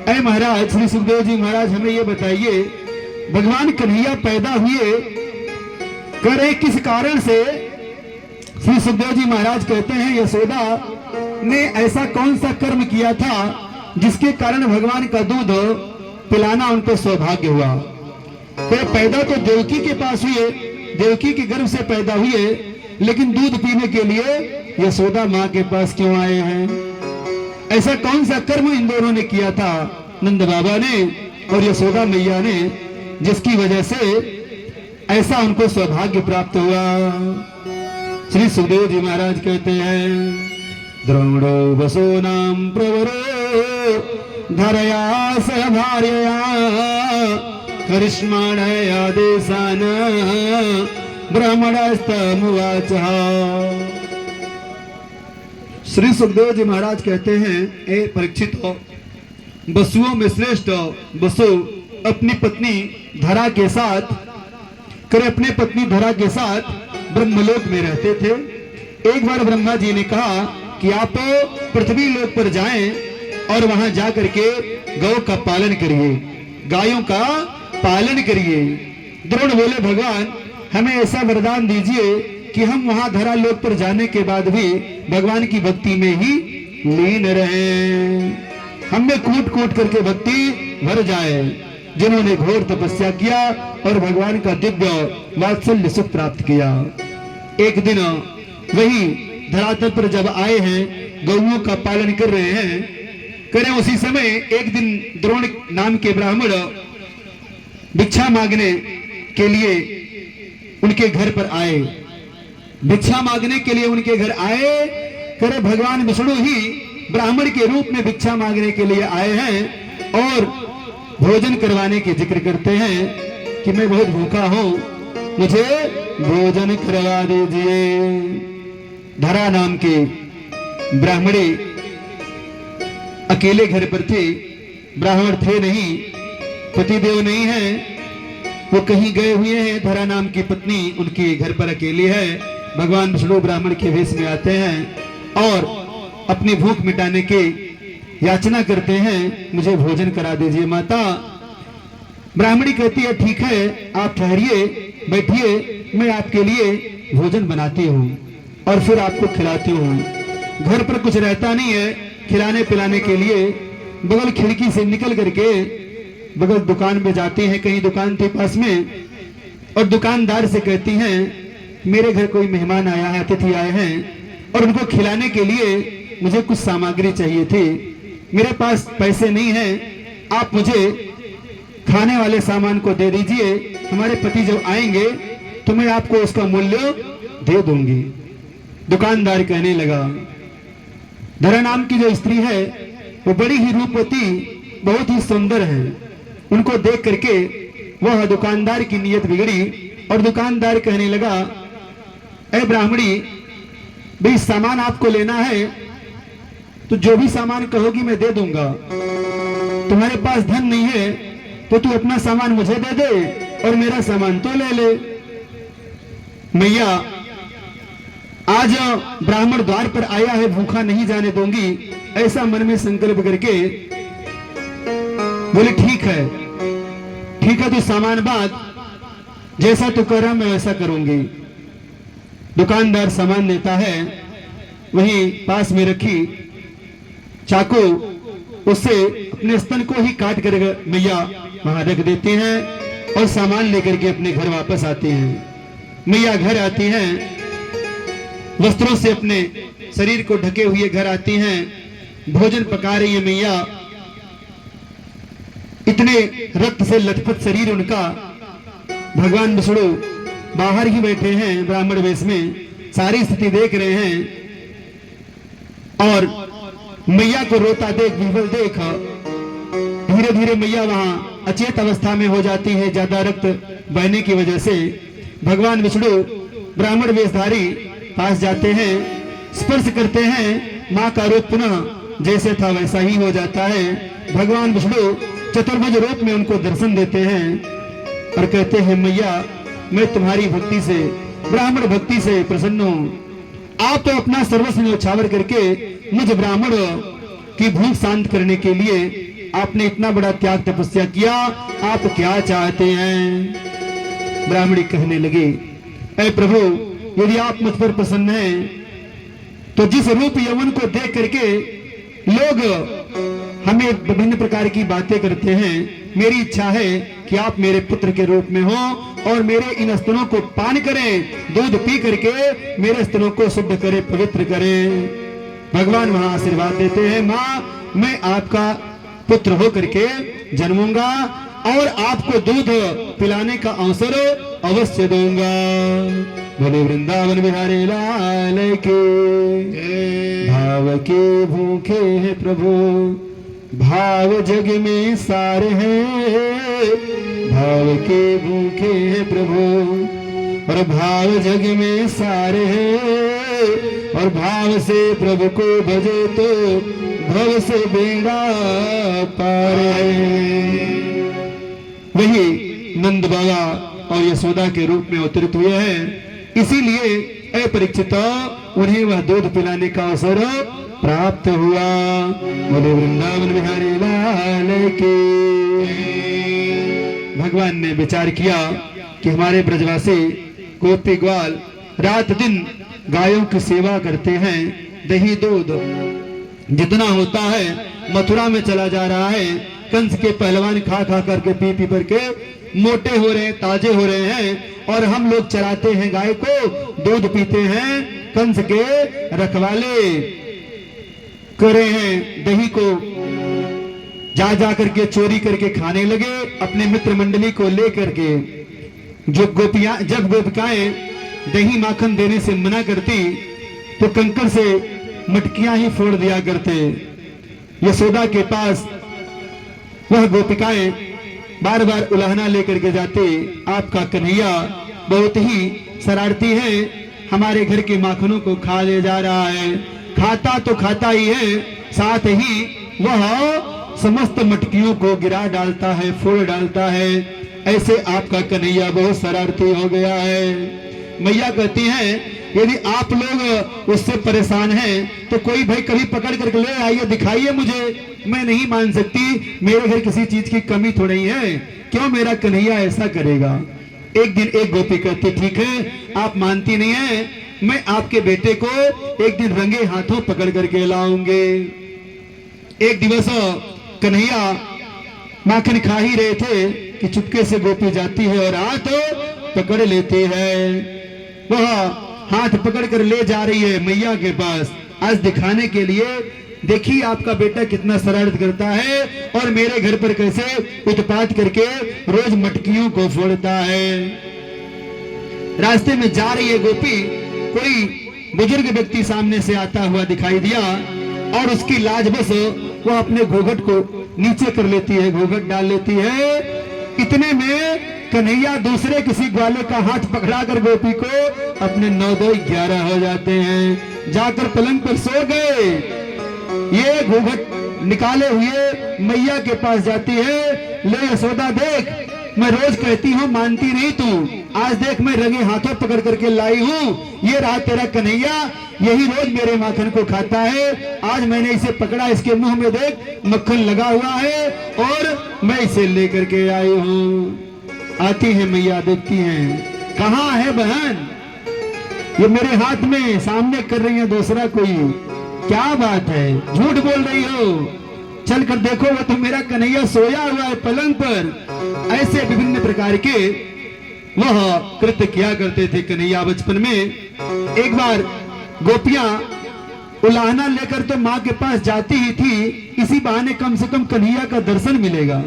अरे महाराज श्री सुखदेव जी महाराज हमें ये बताइए, भगवान कन्हैया पैदा हुए कर रहे किस कारण से? श्री सुखदेव जी महाराज कहते हैं यशोदा ने ऐसा कौन सा कर्म किया था जिसके कारण भगवान का दूध पिलाना उन पर सौभाग्य हुआ। तो पैदा तो देवकी के पास हुए, देवकी के गर्भ से पैदा हुए, लेकिन दूध पीने के लिए यशोदा माँ के पास क्यों आए हैं? ऐसा कौन सा कर्म इन दोनों ने किया था, नंद बाबा ने और यशोदा मैया ने, जिसकी वजह से ऐसा उनको सौभाग्य प्राप्त हुआ? श्री सुखदेव जी महाराज कहते हैं, द्रोणो वसो नाम प्रवरो धरया स भार्यया करिष्माणया देशान ब्राह्मणस्तमुवाच। श्री सुखदेव जी महाराज कहते हैं, ए परीक्षित हो, वसुओं में श्रेष्ठ वसु अपनी पत्नी धरा के साथ अपने पत्नी धरा के साथ ब्रह्मलोक में रहते थे। एक बार ब्रह्मा जी ने कहा कि आप पृथ्वी लोक पर जाएं और वहां जाकर के गौ का पालन करिए, गायों का पालन करिए। द्रोण बोले, भगवान हमें ऐसा वरदान दीजिए कि हम वहां धरा लोक पर जाने के बाद भी भगवान की भक्ति में ही लीन रहें, हमें कूट कूट करके भक्ति भर जाए। जिन्होंने घोर तपस्या किया और भगवान का दिव्य वात्सल्य सुख प्राप्त किया। एक दिन वही धरातल पर जब आए हैं, गौओं का पालन कर रहे हैं, करें उसी समय एक दिन द्रोण नाम के ब्राह्मण भिक्षा मांगने के लिए उनके घर पर आए, भिक्षा मांगने के लिए उनके घर आए। करे भगवान विष्णु ही ब्राह्मण के रूप में भिक्षा मांगने के लिए आए हैं और भोजन करवाने की जिक्र करते हैं कि मैं बहुत भूखा हूं, मुझे भोजन करवा दीजिए। धरा नाम के ब्राह्मणी अकेले घर पर थे, ब्राह्मण थे नहीं, पतिदेव नहीं है, वो कहीं गए हुए हैं। धरा नाम की पत्नी उनके घर पर अकेली है। भगवान विष्णु ब्राह्मण के वेश में आते हैं और अपनी भूख मिटाने के याचना करते हैं, मुझे भोजन करा दीजिए माता। ब्राह्मणी कहती है, ठीक है, आप ठहरिए, बैठिए, मैं आपके लिए भोजन बनाती हूँ और फिर आपको खिलाती हूँ। घर पर कुछ रहता नहीं है खिलाने पिलाने के लिए, बगल खिड़की से निकल करके बगल दुकान में जाती हैं, कहीं दुकान थी पास में, और दुकानदार से कहती हैं, मेरे घर कोई मेहमान आया है, अतिथि आए हैं और उनको खिलाने के लिए मुझे कुछ सामग्री चाहिए थी, मेरे पास पैसे नहीं हैं, आप मुझे खाने वाले सामान को दे दीजिए, हमारे पति जब आएंगे तो मैं आपको उसका मूल्य दे दूंगी। दुकानदार कहने लगा, धरा नाम की जो स्त्री है वो बड़ी ही रूपवती, बहुत ही सुंदर है। उनको देख करके वह दुकानदार की नीयत बिगड़ी और दुकानदार कहने लगा, ए ब्राह्मणी, भाई सामान आपको लेना है तो जो भी सामान कहोगी मैं दे दूंगा, तुम्हारे पास धन नहीं है तो तू अपना सामान मुझे दे दे और मेरा सामान तो ले ले। मैया, आज ब्राह्मण द्वार पर आया है, भूखा नहीं जाने दूंगी, ऐसा मन में संकल्प करके बोले, ठीक है तो सामान बात, जैसा तू कर रहा मैं वैसा करूंगी। दुकानदार सामान देता है, वहीं पास में रखी चाकू, उससे अपने स्तन को ही काट कर मैया वहां रख देती हैं और सामान लेकर के अपने घर वापस आती हैं। मैया घर आती हैं, वस्त्रों से अपने शरीर को ढके हुए घर आती हैं, भोजन पका रही है मैया। इतने रक्त से लथपथ शरीर उनका, भगवान विष्णु बाहर ही बैठे हैं ब्राह्मण वेश में, सारी स्थिति देख रहे हैं और मैया को रोता देख, विह्वल देख, धीरे धीरे मैया वहां अचेत अवस्था में हो जाती है, ज्यादा रक्त बहने की वजह से। भगवान विष्णु ब्राह्मण वेशधारी पास जाते हैं, स्पर्श करते हैं, मां का रूप पुनः जैसे था वैसा ही हो जाता है। भगवान विष्णु चतुर्भुज रूप में उनको दर्शन देते हैं और कहते हैं, मैया मैं तुम्हारी भक्ति से, ब्राह्मण भक्ति से प्रसन्न हूं। आप तो अपना सर्वस्व न्यौछावर करके मुझ ब्राह्मण की भूख शांत करने के लिए आपने इतना बड़ा त्याग तपस्या किया, आप क्या चाहते हैं? ब्राह्मणी कहने लगे, ऐ प्रभु, यदि आप मुझ पर प्रसन्न हैं तो जिस रूप यौवन को देख करके लोग हमें विभिन्न प्रकार की बातें करते हैं। मेरी इच्छा है कि आप मेरे पुत्र के रूप में हो और मेरे इन स्तनों को पान करें, दूध पी करके मेरे स्तनों को शुद्ध करें, पवित्र करें। भगवान वहां आशीर्वाद देते हैं, माँ मैं आपका पुत्र हो करके जन्मूंगा और आपको दूध पिलाने का अवसर अवश्य दूंगा। बोले वृंदावन बिहारी लाल के। भाव के भूखे हैं प्रभु, भाव जग में सारे हैं। भाव के भूखे हैं प्रभु और भाव जग में सारे हैं। और भाव से प्रभु को भजे तो भव से बेड़ा पार है। वही नंद बाबा और यशोदा के रूप में अवतरित हुए हैं, इसीलिए अपरिचित उन्हें वह दूध पिलाने का अवसर प्राप्त हुआ। बोले वृंदावन बिहारी लाल के। भगवान ने विचार किया कि हमारे ब्रजवासी गोपी ग्वाल रात दिन गायों की सेवा करते हैं, दही दूध जितना होता है मथुरा में चला जा रहा है। कंस के पहलवान खा खा करके पी पी करके मोटे हो रहे हैं, ताजे हो रहे हैं, और हम लोग चराते हैं गाय को, दूध पीते हैं, कंस के रखवाले करे हैं, दही को जा जा करके चोरी करके खाने लगे अपने मित्र मंडली को लेकर के। जब गोपिकाएं दही माखन देने से मना करती तो कंकड़ से मटकियां ही फोड़ दिया करते। यशोदा के पास वह गोपिकाएं बार बार उलाहना लेकर के जाते, आपका कन्हैया बहुत ही शरारती है, हमारे घर के माखनों को खा ले जा रहा है। खाता तो खाता ही है, साथ ही वह समस्त मटकियों को गिरा डालता है, फोड़ डालता है। ऐसे आपका कन्हैया बहुत शरारती हो गया है। मैया कहती हैं यदि आप लोग उससे परेशान हैं तो कोई भाई कभी पकड़ करके ले आइए, दिखाइए मुझे, मैं नहीं मान सकती, मेरे घर किसी चीज की कमी थोड़ी है, क्यों मेरा कन्हैया ऐसा करेगा। एक दिन एक गोपी कहती ठीक है, आप मानती नहीं है, मैं आपके बेटे को एक दिन रंगे हाथों पकड़ करके लाऊंगे। एक दिवस कन्हैया माखन खा ही रहे थे कि चुपके से गोपी जाती है और हाथ पकड़ लेती है। वह हाथ पकड़ कर ले जा रही है मैया के पास, आज दिखाने के लिए, देखिए आपका बेटा कितना शरारत करता है और मेरे घर पर कैसे उत्पात करके रोज मटकियों को फोड़ता है। रास्ते में जा रही है गोपी, कोई बुजुर्ग व्यक्ति सामने से आता हुआ दिखाई दिया और उसकी लाज बस वह अपने घूंघट को नीचे कर लेती है, घूंघट डाल लेती है। इतने में कन्हैया दूसरे किसी ग्वाले का हाथ पकड़ा कर गोपी को अपने 9-2-11 हो जाते हैं, जाकर पलंग पर सो गए। ये घूंघट निकाले हुए मैया के पास जाती है, ले यशोदा देख, मैं रोज कहती हूँ मानती नहीं तू, आज देख मैं रंगे हाथों पकड़ करके लाई हूँ, ये रहा तेरा कन्हैया, यही रोज मेरे माखन को खाता है, आज मैंने इसे पकड़ा, इसके मुंह में देख मक्खन लगा हुआ है और मैं इसे लेकर के आई हूँ। आती है मैया, देखती हैं, कहाँ है बहन, ये मेरे हाथ में सामने कर रही है दूसरा कोई, क्या बात है, झूठ बोल रही हो, चल कर देखो वो तो मेरा कन्हैया सोया हुआ है पलंग पर। ऐसे विभिन्न प्रकार के वह कृत्य किया करते थे कन्हैया बचपन में। एक बार गोपियां उलाहना लेकर तो माँ के पास जाती ही थी, इसी बहाने कम से कम कन्हैया का दर्शन मिलेगा,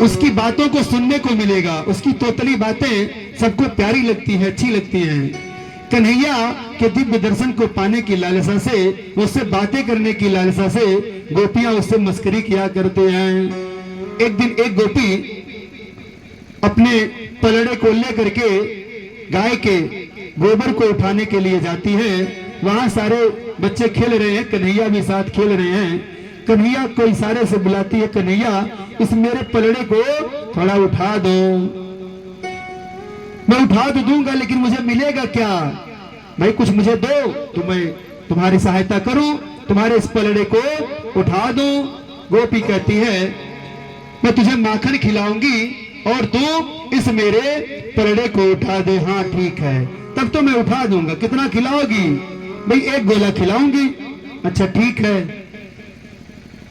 उसकी बातों को सुनने को मिलेगा, उसकी तोतली बातें सबको प्यारी लगती है, अच्छी लगती हैं। कन्हैया के दिव्य दर्शन को पाने की लालसा से, उससे बातें करने की लालसा से गोपियां उससे मस्करी किया करते हैं। एक दिन एक गोपी अपने पलड़े को लेकर के गाय के गोबर को उठाने के लिए जाती है। वहां सारे बच्चे खेल रहे हैं, कन्हैया भी साथ खेल रहे हैं। कन्हैया को इशारे से बुलाती है, कन्हैया इस मेरे पलड़े को थोड़ा उठा दो। मैं उठा तो दूंगा लेकिन मुझे मिलेगा क्या, भाई कुछ मुझे दो तो मैं तुम्हारी सहायता करूं, तुम्हारे इस पलड़े को उठा दूं। गोपी कहती है मैं तुझे माखन खिलाऊंगी और तू इस मेरे पलड़े को उठा दे। हाँ ठीक है, तब तो मैं उठा दूंगा, कितना खिलाओगी, भाई 1 गोला खिलाऊंगी। अच्छा ठीक है।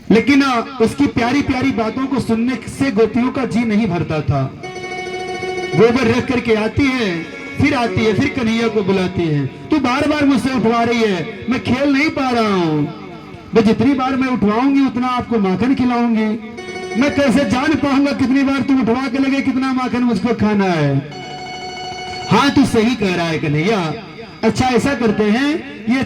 लेकिन उसकी प्यारी प्यारी बातों को सुनने से गोपियों का जी नहीं भरता था। गोबर रख करके आती है, फिर कन्हैया को बुलाती है, तू बार बार मुझसे उठवा रही है, मैं खेल नहीं पा रहा हूं। मैं जितनी बार मैं उठवाऊंगी उतना आपको माखन खिलाऊंगी। मैं कैसे जान पाऊंगा कितनी बार तुम उठवा के लगे कितना माखन मुझको खाना है। हाँ तू सही कह रहा है कन्हैया। अच्छा ऐसा करते हैं, ये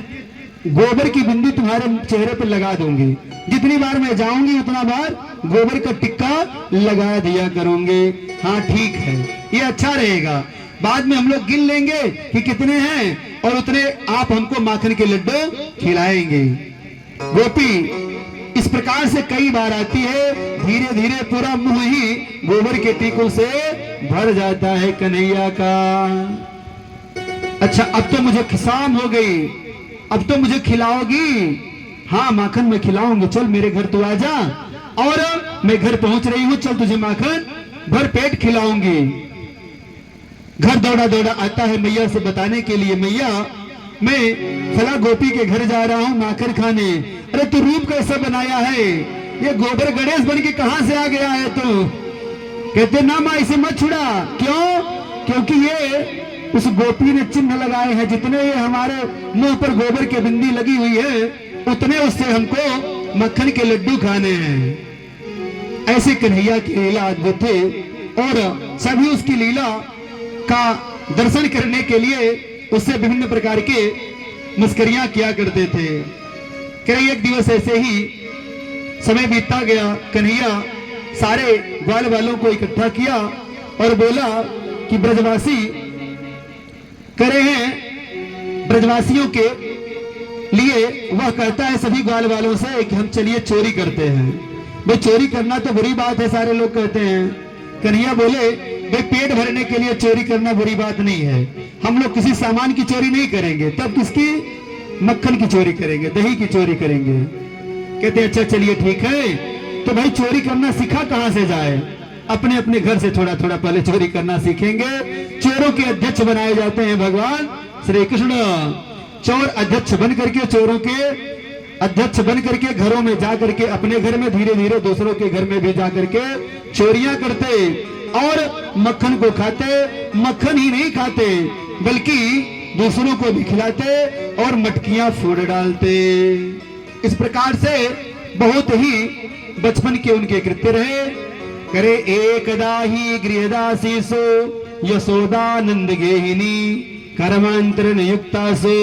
गोबर की बिंदी तुम्हारे चेहरे पर लगा दूंगी, जितनी बार मैं जाऊंगी उतना बार गोबर का टिक्का लगा दिया करूंगी। हाँ ठीक है, ये अच्छा रहेगा। बाद में हम लोग गिन लेंगे कि कितने हैं और उतने आप हमको माखन के लड्डू खिलाएंगे। गोपी इस प्रकार से कई बार आती है, धीरे धीरे पूरा मुंह ही गोबर के टीकों से भर जाता है कन्हैया का। अच्छा अब तो मुझे शाम हो गई, अब तो मुझे खिलाओगी? हाँ माखन मैं खिलाऊंगी, चल मेरे घर तू आ जा। और मैं घर पहुंच रही हूं, चल तुझे माखन भर पेट खिलाऊंगी। घर दौड़ा दौड़ा आता है मैया से बताने के लिए, मैया मैं फला गोपी के घर जा रहा हूं माखन खाने। अरे तू रूप कैसा बनाया है, ये गोबर गणेश बन के कहां से आ गया है तू? कहते ना माँ इसे मत छुड़ा। क्यों? क्योंकि ये उस गोपी ने चिन्ह लगाए हैं, जितने ये हमारे मुंह पर गोबर की बिंदी लगी हुई है उतने उससे हमको मक्खन के लड्डू खाने हैं। ऐसे कन्हैया की लीला अद्भुत थे और सभी उसकी लीला का दर्शन करने के लिए उससे विभिन्न प्रकार के मस्करियां किया करते थे। कई एक दिवस ऐसे ही समय बीतता गया, कन्हैया सारे ग्वाल वालों को इकट्ठा किया और बोला कि ब्रजवासी करे हैं, ब्रजवासियों के लिए वह कहता है सभी ग्वाल वालों से कि हम चलिए चोरी करते हैं। भाई चोरी करना तो बुरी बात है, सारे लोग कहते हैं। कन्हैया बोले भाई पेट भरने के लिए चोरी करना बुरी बात नहीं है, हम लोग किसी सामान की चोरी नहीं करेंगे, तब किसकी? मक्खन की चोरी करेंगे, दही की चोरी करेंगे। कहते अच्छा चलिए ठीक है। तो भाई चोरी करना सीखा कहां से जाए? अपने अपने घर से थोड़ा थोड़ा पहले चोरी करना सीखेंगे। चोरों के अध्यक्ष बनाए जाते हैं भगवान श्री कृष्ण। चोर अध्यक्ष बन करके, चोरों के अध्यक्ष बन करके घरों में जा करके, अपने घर में धीरे धीरे दूसरों के घर में भी जा करके चोरियां करते और मक्खन को खाते। मक्खन ही नहीं खाते बल्कि दूसरों को भी खिलाते और मटकियां फोड़ डालते। इस प्रकार से बहुत ही बचपन के उनके कृत्य रहे। करे एकदा ही गृहदासीसो यशोदानंद गेहिनी कर्मांतरण युक्तासो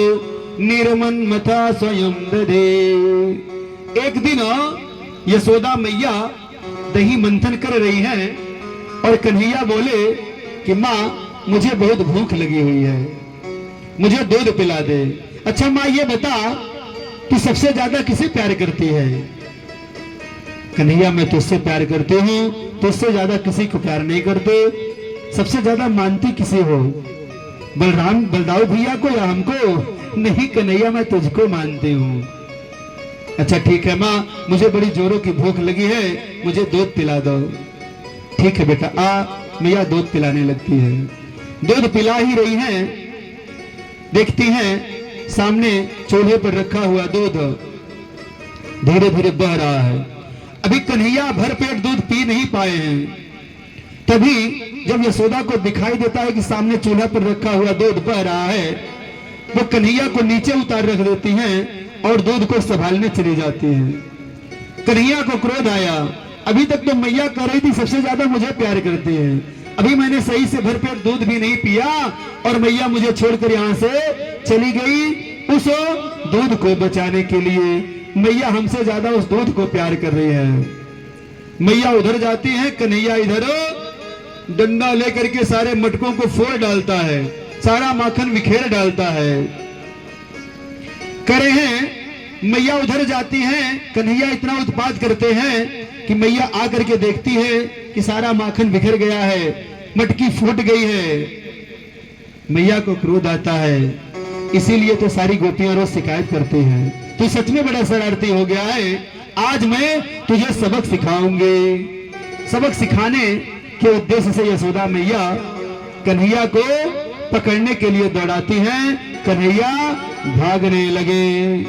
निर्मन्मथा स्वयं दधे। एक दिन यशोदा मैया दही मंथन कर रही है और कन्हैया बोले कि माँ मुझे बहुत भूख लगी हुई है, मुझे दूध पिला दे। अच्छा माँ ये बता तू सबसे ज्यादा किसे प्यार करती है? कन्हैया मैं तुझसे प्यार करती हूँ, तुझसे ज्यादा किसी को प्यार नहीं करते। सबसे ज्यादा मानती किसे हो? बलदाऊ भैया को या हमको? नहीं कन्हैया मैं तुझको मानती हूँ। अच्छा ठीक है माँ, मुझे बड़ी जोरों की भूख लगी है, मुझे दूध पिला दो। ठीक है बेटा आ। मैया दूध पिलाने लगती है। दूध पिला ही रही हैं, देखती हैं सामने चूल्हे पर रखा हुआ दूध धीरे धीरे बह रहा है। अभी कन्हैया भर पेट दूध पी नहीं पाए हैं। तभी जब यशोदा को दिखाई देता है कि सामने चूल्हा पर रखा हुआ दूध बह रहा है, वो कन्हैया को नीचे उतार रख देती हैं और दूध को संभालने चली जाती हैं। कन्हैया को क्रोध आया, अभी तक तो मैया कह रही थी सबसे ज्यादा मुझे प्यार करती है, अभी मैंने सही से भरपेट दूध भी नहीं पिया और मैया मुझे छोड़कर यहाँ से चली गई उस दूध को बचाने के लिए। मैया हमसे ज्यादा उस दूध को प्यार कर रही है। मैया उधर जाती है, कन्हैया इधर डंडा लेकर के सारे मटकों को फोड़ डालता है, सारा माखन बिखेर डालता है। करे हैं मैया उधर जाती हैं, कन्हैया इतना उत्पात करते हैं कि मैया आकर के देखती है कि सारा माखन बिखर गया है, मटकी फूट गई है। मैया को क्रोध आता है, इसीलिए तो सारी गोपियां रोज शिकायत करती हैं, तू सच में बड़ा शरारती हो गया है, आज मैं तुझे सबक सिखाऊंगी। सबक सिखाने के उद्देश्य से यशोदा मैया कन्हैया को पकड़ने के लिए दौड़ाती हैं। कन्हैया भागने लगे,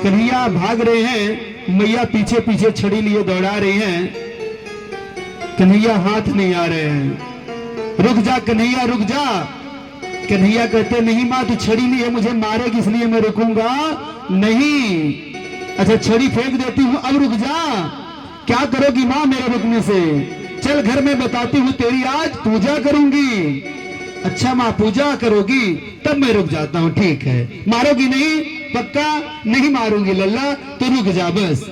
कन्हैया भाग रहे हैं, मैया पीछे पीछे छड़ी लिए दौड़ा रही हैं। कन्हैया हाथ नहीं आ रहे हैं। रुक जा कन्हैया रुक जा। कन्हैया कहते नहीं माँ तू छड़ी नहीं है, मुझे मारेगी इसलिए मैं रुकूंगा नहीं। अच्छा छड़ी फेंक देती हूँ, अब रुक जा। क्या करोगी माँ मेरे रुकने से? चल घर में बताती हूँ, तेरी आज पूजा करूंगी। अच्छा माँ पूजा करोगी, तब मैं रुक जाता हूँ। ठीक है, मारोगी नहीं? पक्का? नहीं मारूंगी लल्ला, तो रुक जा बस।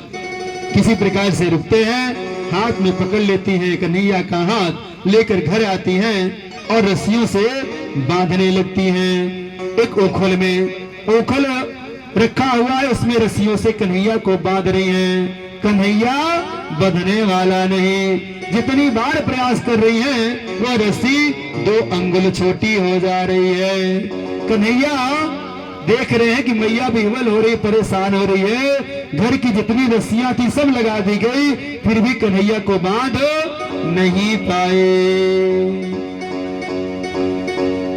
किसी प्रकार से रुकते हैं, हाथ में पकड़ लेती हैं, कन्हैया का हाथ लेकर घर आती हैं और रस्सियों से बांधने लगती हैं। एक ओखल में ओखल रखा हुआ है, उसमें रस्सियों से कन्हैया को बांध रही हैं। कन्हैया बंधने वाला नहीं। जितनी बार प्रयास कर रही हैं, वह रस्सी 2 अंगुल छोटी हो जा रही है। कन्हैया देख रहे हैं कि मैया विह्वल हो रही, परेशान हो रही है। घर की जितनी रस्सियां थी सब लगा दी गई, फिर भी कन्हैया को बांध नहीं पाए।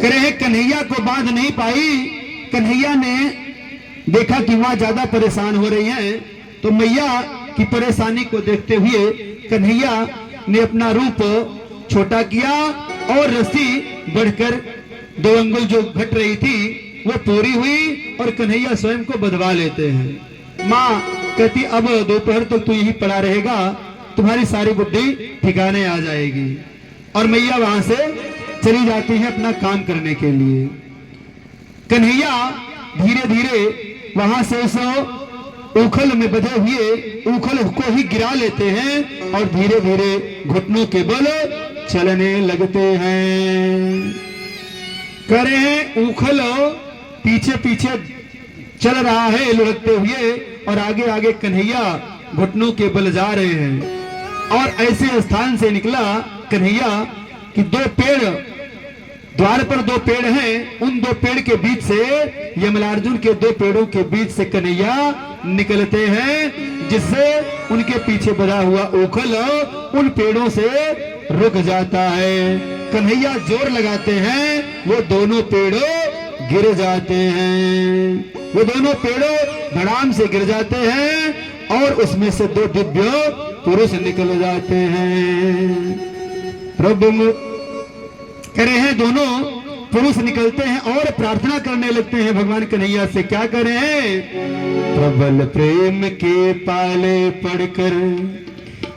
कह रहे हैं कन्हैया को बांध नहीं पाई। कन्हैया ने देखा कि वहां ज्यादा परेशान हो रही हैं, तो मैया की परेशानी को देखते हुए कन्हैया ने अपना रूप छोटा किया और रस्सी बढ़कर 2 अंगुल जो घट रही थी वो पूरी हुई और कन्हैया स्वयं को बंधवा लेते हैं। माँ कहती अब दोपहर तक तू यहीं पड़ा रहेगा, तुम्हारी सारी बुद्धि ठिकाने आ जाएगी। और मैया वहां से चली जाती है अपना काम करने के लिए। कन्हैया धीरे धीरे वहां से उस उखल में बंधे हुए उखल को ही गिरा लेते हैं और धीरे धीरे घुटनों के बल चलने लगते हैं। करे हैं उखल पीछे पीछे चल रहा है लुढ़कते हुए और आगे आगे कन्हैया घुटनों के बल जा रहे हैं। और ऐसे स्थान से निकला कन्हैया कि 2 पेड़, द्वार पर 2 पेड़ हैं, उन 2 पेड़ के बीच से, यमलार्जुन के 2 पेड़ों के बीच से कन्हैया निकलते हैं, जिससे उनके पीछे बधा हुआ उखल उन पेड़ों से रुक जाता है। कन्हैया जोर लगाते हैं, वो दोनों पेड़ों गिर जाते हैं। वो दोनों पेड़ों धड़ाम से गिर जाते हैं और उसमें से 2 दिव्य पुरुष निकल जाते हैं। प्रभु कह रहे हैं, दोनों पुरुष निकलते हैं और प्रार्थना करने लगते हैं भगवान कन्हैया से। क्या करें? प्रबल प्रेम के पाले पढ़कर,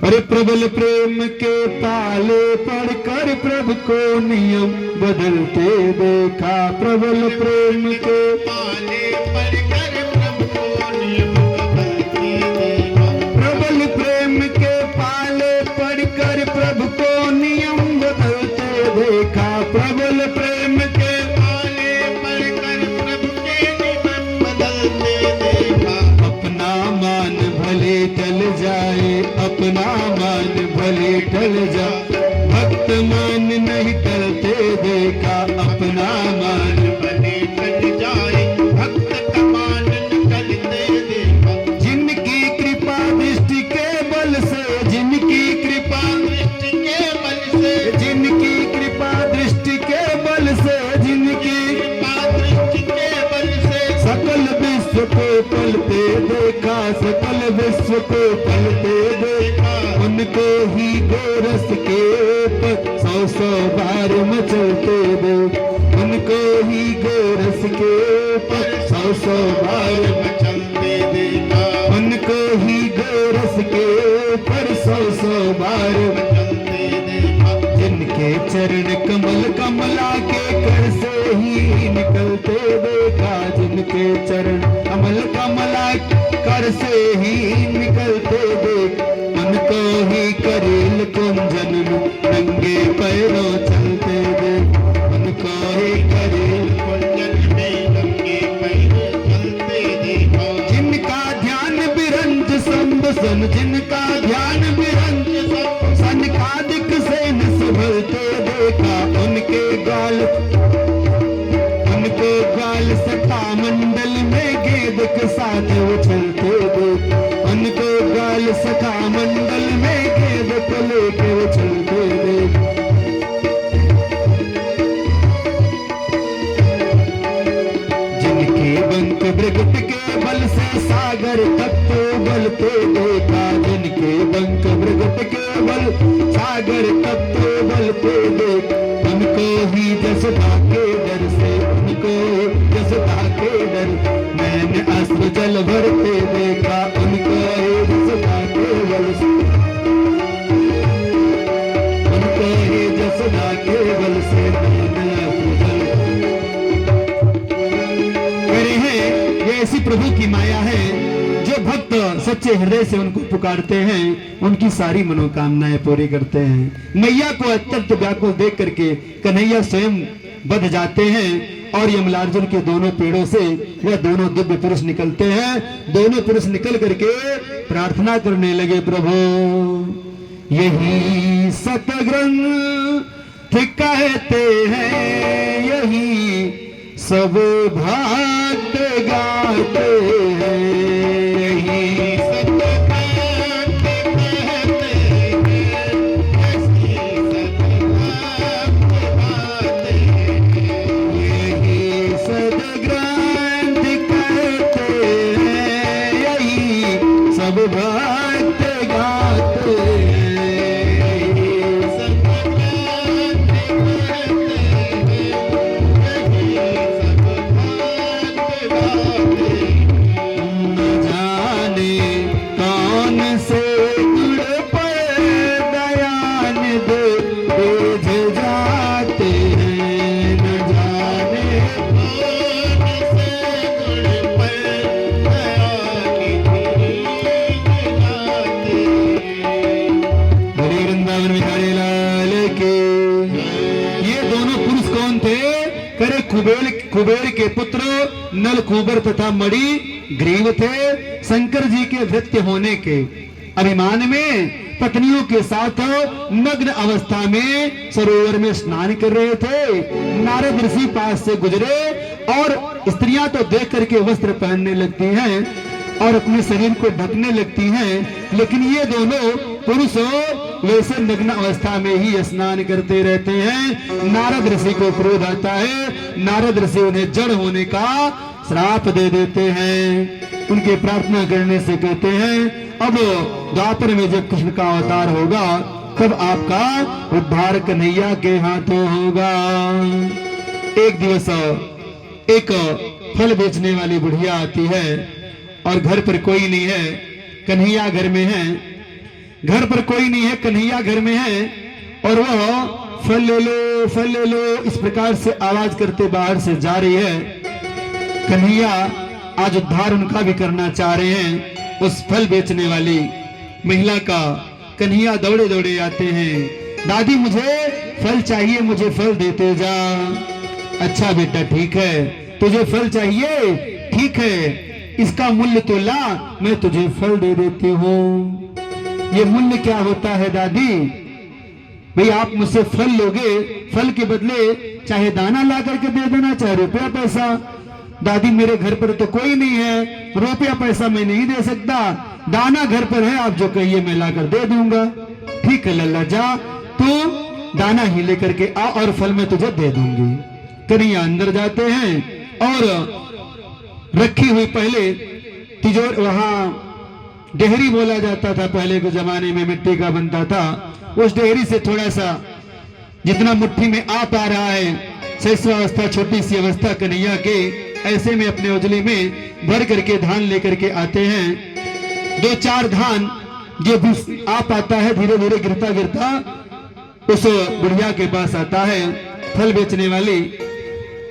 अरे प्रबल प्रेम के पाले पढ़कर प्रभु को नियम बदलते देखा। प्रबल प्रेम के पाले पढ़कर प्रभु को नियम बदलते देखा। प्रबल प्रेम के पाले पढ़कर प्रभु को नियम बदलते देखा। प्रबल प्रेम के पाले पढ़कर प्रभु के नियम बदलते देखा। अपना मान भले टल जाए, अपना मान भले टल जाए, भक्त मान नहीं टलते देखा। अपना मान भले टल जाए, भक्त का मान न टलते देखा। जिनकी कृपा दृष्टि के बल से, जिनकी कृपा दृष्टि के बल से, जिनकी कृपा दृष्टि के बल से, जिनकी कृपा दृष्टि के बल से सकल विश्व को पलते देखा। सकल विश्व को पलते देखा। उनको ही गोरस के ऊपर 100 बार मचलते देख। उनको ही गोरस के ऊपर 100 बार मचलते देखा। उनको ही गोरस के ऊपर 100 बार मचलते देखा। जिनके चरण कमल कमला के कर से ही निकलते देखा। जिनके चरण कमल कमला कर से ही निकलते देख। उनको ही करेल कुंजन में नंगे पैरों चलते देख। उनको ही करेल कुंजन में नंगे पैरों चलते देखा। जिनका ध्यान बिरंज संब सन, जिनका ध्यान बिरंज संब सन कादिक से न संभलते देखा। उनके गाल, उनको गाल सटा मंडल में गेंद के साथ उछलते देख। उनको गाल सखा मंडल में गेंद को लेके उछलते देख। जिनके बंक ब्रिगट के बल से सागर तप्त तो बलते देखा, जिनके बंक मृगट केवल सागर तब तो बलते देख, उनको ही जसता के डर से, उनको जसता के डर, मैंने अस्त्र जल भरते देखा, उनको ही जसता के बल से, उनको ही जसता के बल से मैंने अस्त्र जल हैं। ये ऐसी प्रभु की माया है, जो भक्त सच्चे हृदय से उनको पुकारते हैं, उनकी सारी मनोकामनाएं पूरी करते हैं। मैया को अत्यंत व्याकुल देख करके कन्हैया स्वयं बध जाते हैं और यमलार्जुन के दोनों पेड़ों से वह दोनों दिव्य पुरुष निकलते हैं। दोनों पुरुष निकल करके प्रार्थना करने लगे, प्रभु यही सतग्रंथ कहते हैं, यही सब भक्त गाते हैं, यही सतग्रंथ कहते हैं, यही सतग्रंथ कहते हैं, यही सब भक्त गाते हैं। कुबेर के पुत्र नल कुबर तथा मणि ग्रीव थे। शंकर जी के भृत्य होने के अभिमान में पत्नियों के साथ मग्न अवस्था में सरोवर में स्नान कर रहे थे। नारद ऋषि पास से गुजरे और स्त्रियां तो देख करके वस्त्र पहनने लगती हैं और अपने शरीर को ढकने लगती हैं, लेकिन ये दोनों पुरुष वैसे नग्न अवस्था में ही स्नान करते रहते हैं। नारद ऋषि को क्रोध आता है, नारद ऋषि उन्हें जड़ होने का श्राप दे देते हैं। उनके प्रार्थना करने से कहते हैं, अब द्वापर में जब कृष्ण का अवतार होगा तब आपका उद्धार कन्हैया के हाथों होगा। एक दिवस एक फल बेचने वाली बुढ़िया आती है और घर पर कोई नहीं है, कन्हैया घर में है। घर पर कोई नहीं है, कन्हैया घर में है और वह फल ले लो, फल ले लो इस प्रकार से आवाज करते बाहर से जा रही है। कन्हैया आज उद्धार उनका भी करना चाह रहे हैं। उस फल बेचने वाली महिला का कन्हैया दौड़े दौड़े आते हैं, दादी मुझे फल चाहिए, मुझे फल देते जा। अच्छा बेटा ठीक है, तुझे फल चाहिए, ठीक है, इसका मूल्य तो ला, मैं तुझे फल दे देती हूँ। ये मूल्य क्या होता है दादी? भाई आप मुझसे फल लोगे, फल के बदले चाहे दाना ला करके दे देना, चाहे रुपया पैसा। दादी मेरे घर पर तो कोई नहीं है, रुपया पैसा मैं नहीं दे सकता, दाना घर पर है, आप जो कहिए मैं ला कर दे दूंगा। ठीक है लल्ला जा, तू दाना ही लेकर के आ और फल मैं तुझे दे दूंगी। कन्हैया अंदर जाते हैं और रखी हुई पहले तिजोर, वहां डेहरी बोला जाता था पहले के जमाने में, मिट्टी का बनता था। उस डेहरी से थोड़ा सा जितना मुट्ठी में आ पा रहा है, शैशवावस्था छोटी सी अवस्था कन्हैया के, ऐसे में अपने उजली में भर करके धान लेकर के आते हैं। 2-4 धान जो भी आ पाता है धीरे धीरे गिरता गिरता उस बुढ़िया के पास आता है। फल बेचने वाली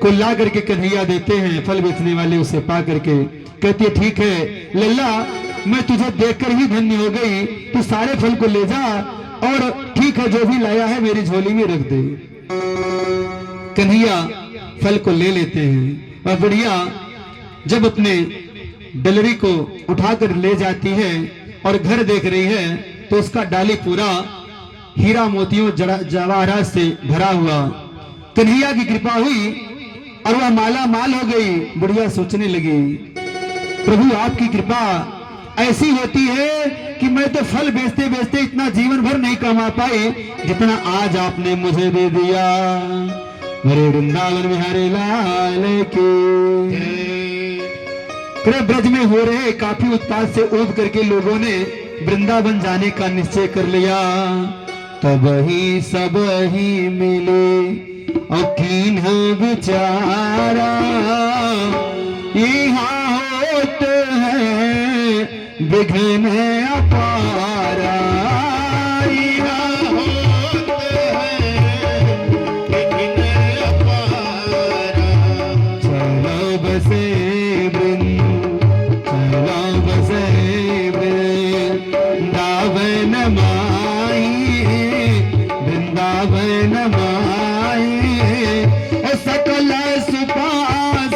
को ला करके कन्हैया देते हैं। फल बेचने वाले उसे पा करके कहती है, ठीक है लल्ला मैं तुझे देखकर ही धन्य हो गई, तू सारे फल को ले जा और ठीक है जो भी लाया है मेरी झोली में रख दे। कन्हैया फल को ले लेते हैं और बुढ़िया जब अपने डलरी को उठाकर ले जाती है और घर देख रही है तो उसका डाली पूरा हीरा मोतियों जवाहरात से भरा हुआ। कन्हैया की कृपा हुई और वह माला माल हो गई। बुढ़िया सोचने लगी, प्रभु आपकी कृपा ऐसी होती है कि मैं तो फल बेचते बेचते इतना जीवन भर नहीं कमा पाई जितना आज आपने मुझे दे दिया। मेरे वृंदावन बिहारी लाल की। करे ब्रज में हो रहे काफी उत्पात से ऊब करके लोगों ने वृंदावन जाने का निश्चय कर लिया। तब ही सब ही मिले और कीन विचारा, यहाँ होते हैं विघ्न अपारा, यहाँ होते हैं विघ्न अपारा। चलो बसे वृंदावन माई, वृंदावन माई, सकल सुपास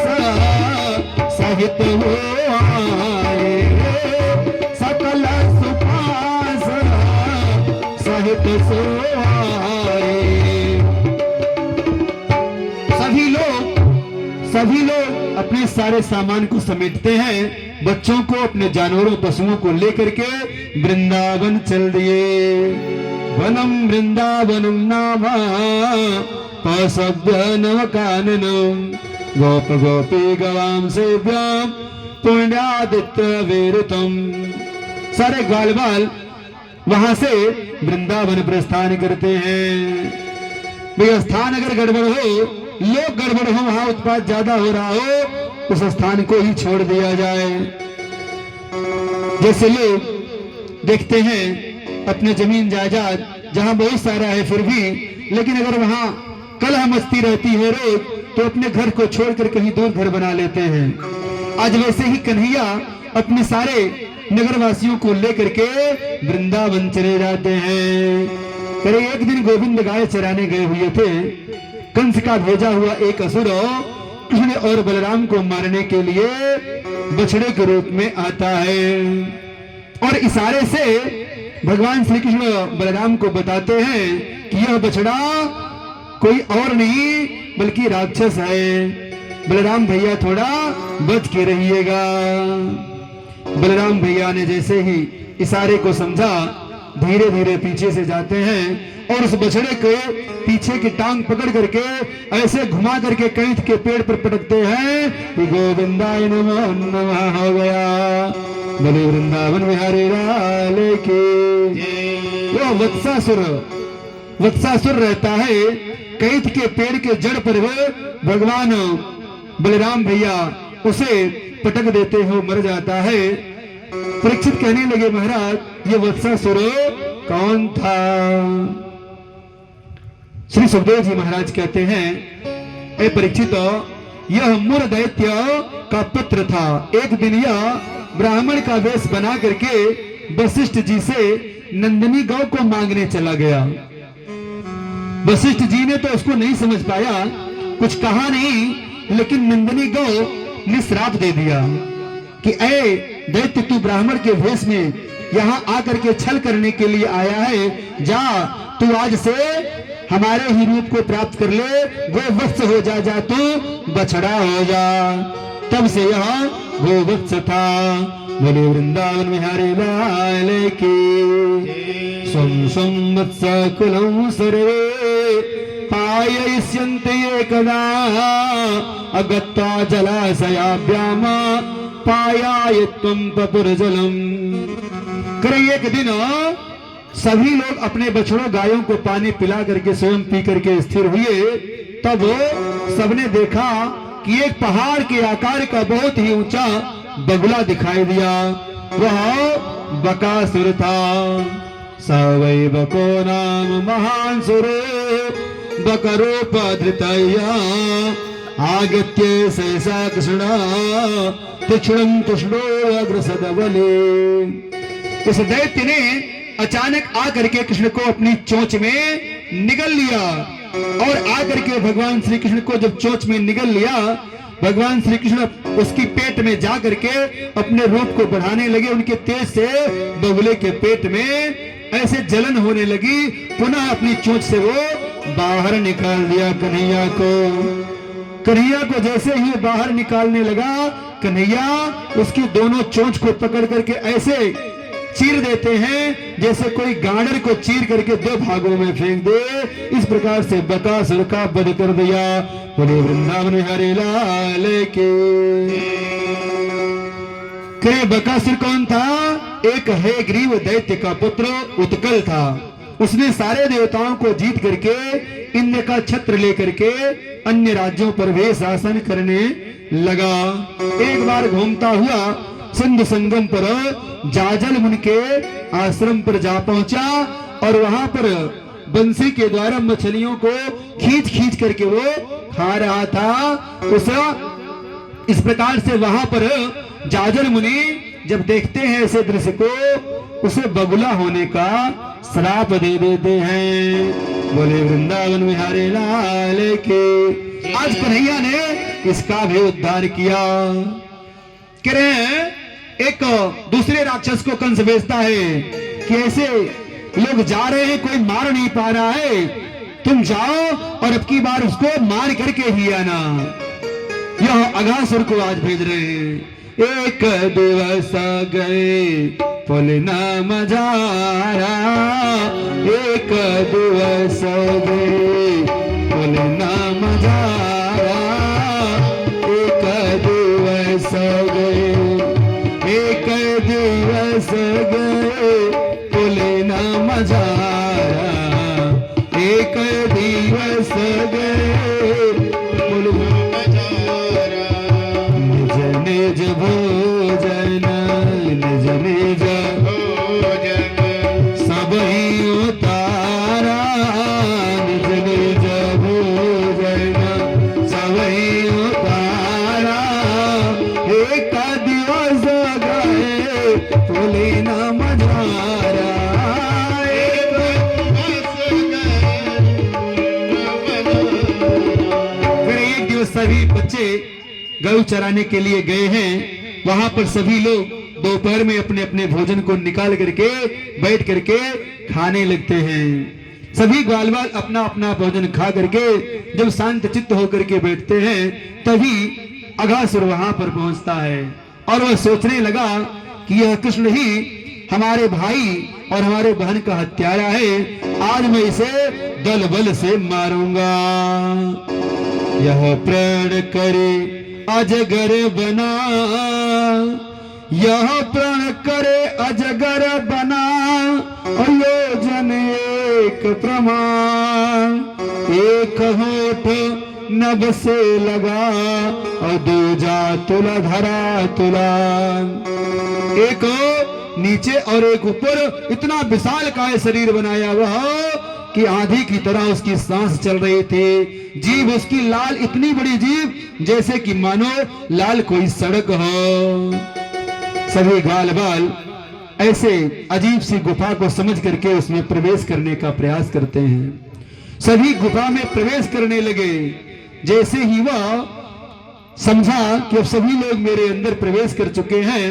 सहित हो आए, सकल सुपास सहित सो आए। सभी लोग अपने सारे सामान को समेटते हैं, बच्चों को अपने जानवरों पशुओं को लेकर के वृंदावन चल दिए। वनम वृंदावनम नामा पशव्य नवकाननम, गोप गोपी गवाम सेव्याम पुण्यादित्य विरतम। सारे ग्वाल बाल वहां से वृंदावन प्रस्थान करते हैं। भाई स्थान अगर गड़बड़ हो, लोग गड़बड़ हो, वहां उत्पात ज्यादा हो रहा हो, उस स्थान को ही छोड़ दिया जाए। जैसे लोग देखते हैं अपने जमीन जायदाद जहां बहुत सारा है फिर भी, लेकिन अगर वहां कलह मस्ती रहती है रोज, तो अपने घर को छोड़कर कहीं दूर घर बना लेते हैं। आज वैसे ही कन्हैया अपने सारे नगरवासियों को लेकर के वृंदावन चले जाते हैं। करे एक दिन गोविंद गाय चराने गए हुए थे, कंस का भेजा हुआ एक असुर कृष्ण और बलराम को मारने के लिए बछड़े के रूप में आता है और इशारे से भगवान श्री कृष्ण बलराम को बताते हैं कि यह बछड़ा कोई और नहीं बल्कि राक्षस है। बलराम भैया थोड़ा बच के रहिएगा। बलराम भैया ने जैसे ही इशारे को समझा, धीरे धीरे पीछे से जाते हैं और उस बछड़े के पीछे की टांग पकड़ करके ऐसे घुमा करके कैंथ के पेड़ पर पटकते हैं कि गोविंदाय नमः नमः हो गया। बोले वृंदावन बिहारी लाल की। वो वत्सासुर रहता है, कैंथ के पेड़ के जड़ पर भगवान बलराम भैया उसे पटक देते हो, मर जाता है। परीक्षित कहने लगे महाराज ये वत्सासुर कौन था? श्री सुखदेव जी महाराज कहते हैं, ए परीक्षित, यह मूर दैत्य का पुत्र था। एक दिन यह ब्राह्मण का वेश बना करके वशिष्ठ जी से नंदिनी गौ को मांगने चला गया। वशिष्ठ जी ने तो उसको नहीं समझ पाया, कुछ कहा नहीं, लेकिन नंदिनी गौ ने श्राप दे दिया कि ऐ दैत्य, तू ब्राह्मण के वेश में यहाँ आकर के छल करने के लिए आया है, जा तू आज से हमारे ही रूप को प्राप्त कर ले, गोवत्स हो जा तू बछड़ा हो जा। तब से यह गोवत्स था। बोले वृंदावन बिहारी लाल की। स्वं स्वं वत्स कुलं सर्वे पाययिष्यन्ते एकदा अगत्वा जलाशयाभ्याम पायाय त्वं पपुरजलम। करे एक दिन सभी लोग अपने बछड़ों गायों को पानी पिला करके स्वयं पी करके स्थिर हुए। तब सबने देखा कि एक पहाड़ के आकार का बहुत ही ऊंचा बगुला दिखाई दिया। वह बकासुर था। स वै बको नाम महान सुरो बकरूपधृतया आगत्य सहसा कृष्ण तीक्ष्णं कृष्णो अग्रसद बले। उस दैत्य ने अचानक आकर के कृष्ण को अपनी चोंच में निगल लिया और आकर के भगवान श्री कृष्ण को जब चोंच में निगल लिया, भगवान श्री कृष्ण उसकी पेट में जा करके अपने रूप को बढ़ाने लगे। उनके तेज से बगुले के पेट में ऐसे जलन होने लगी। पुनः अपनी चोंच से वो बाहर निकाल दिया कन्हैया को। कन्हैया को जैसे ही बाहर निकालने लगा, कन्हैया उसकी दोनों चोंच को पकड़ करके ऐसे चीर देते हैं जैसे कोई गांडर को चीर करके दो भागों में फेंक दे। इस प्रकार से बकासुर का वध कर दिया। बोले वृंदावन बिहारी लाल के। करे बकासुर कौन था? एक है ग्रीव दैत्य का पुत्र उत्कल था। उसने सारे देवताओं को जीत करके इंद्र का छत्र लेकर के अन्य राज्यों पर भी शासन करने लगा। एक बार घूमता हुआ सिंधु संगम पर जाजल मुनि के आश्रम पर जा पहुंचा और वहां पर बंसी के द्वारा मछलियों को खींच खींच करके वो खा रहा था। इस प्रकार से वहां पर जाजल मुनि जब देखते हैं ऐसे दृश्य को, उसे बगुला होने का श्राप दे देते हैं। बोले वृंदावन बिहारी लाल के। आज कन्हैया ने इसका भी उद्धार किया। कह रहे हैं एक दूसरे राक्षस को कंस भेजता है कि ऐसे लोग जा रहे हैं, कोई मार नहीं पा रहा है, तुम जाओ और अब की बार उसको मार करके ही आना। यह अघासुर को आज भेज रहे हैं। एक दिवस गए पुल न मझारा, एक दिवस गए पुल न मझारा, एक दिवस गए, एक दिवस गए पुल न मझारा, एक दिवस गए पुल न मझारा। निज निज भोजन, निज निज भोजन सब ही उतारा, निज निज भोजन सब ही उतारा, एक दिवस गए पुली न मझारा, एक दिवस गए। एक दिवस सभी बच्चे गौ चराने के लिए गए हैं। वहां पर सभी लोग दोपहर में अपने अपने भोजन को निकाल करके बैठ करके खाने लगते हैं। सभी ग्वाल बाल अपना अपना भोजन खा करके जब शांत चित्त होकर के बैठते हैं, तभी अघासुर वहां पर पहुंचता है और वह सोचने लगा कि यह कृष्ण ही हमारे भाई और हमारे बहन का हत्यारा है। आज मैं इसे दल बल से मारूंगा। यह प्राण करे अजगर बना, यह प्राण करे अजगर बना, अयोजन एक प्रमाण, एक होठ नभ से लगा और दूजा तुला धरा तुला। एक नीचे और एक ऊपर इतना विशाल काय शरीर बनाया वह कि आंधी की तरह उसकी सांस चल रही थी। जीभ उसकी लाल, इतनी बड़ी जीभ जैसे कि मानो लाल कोई सड़क हो। सभी ग्वाल बाल ऐसे अजीब सी गुफा को समझ करके उसमें प्रवेश करने का प्रयास करते हैं। सभी गुफा में प्रवेश करने लगे। जैसे ही वह समझा कि अब सभी लोग मेरे अंदर प्रवेश कर चुके हैं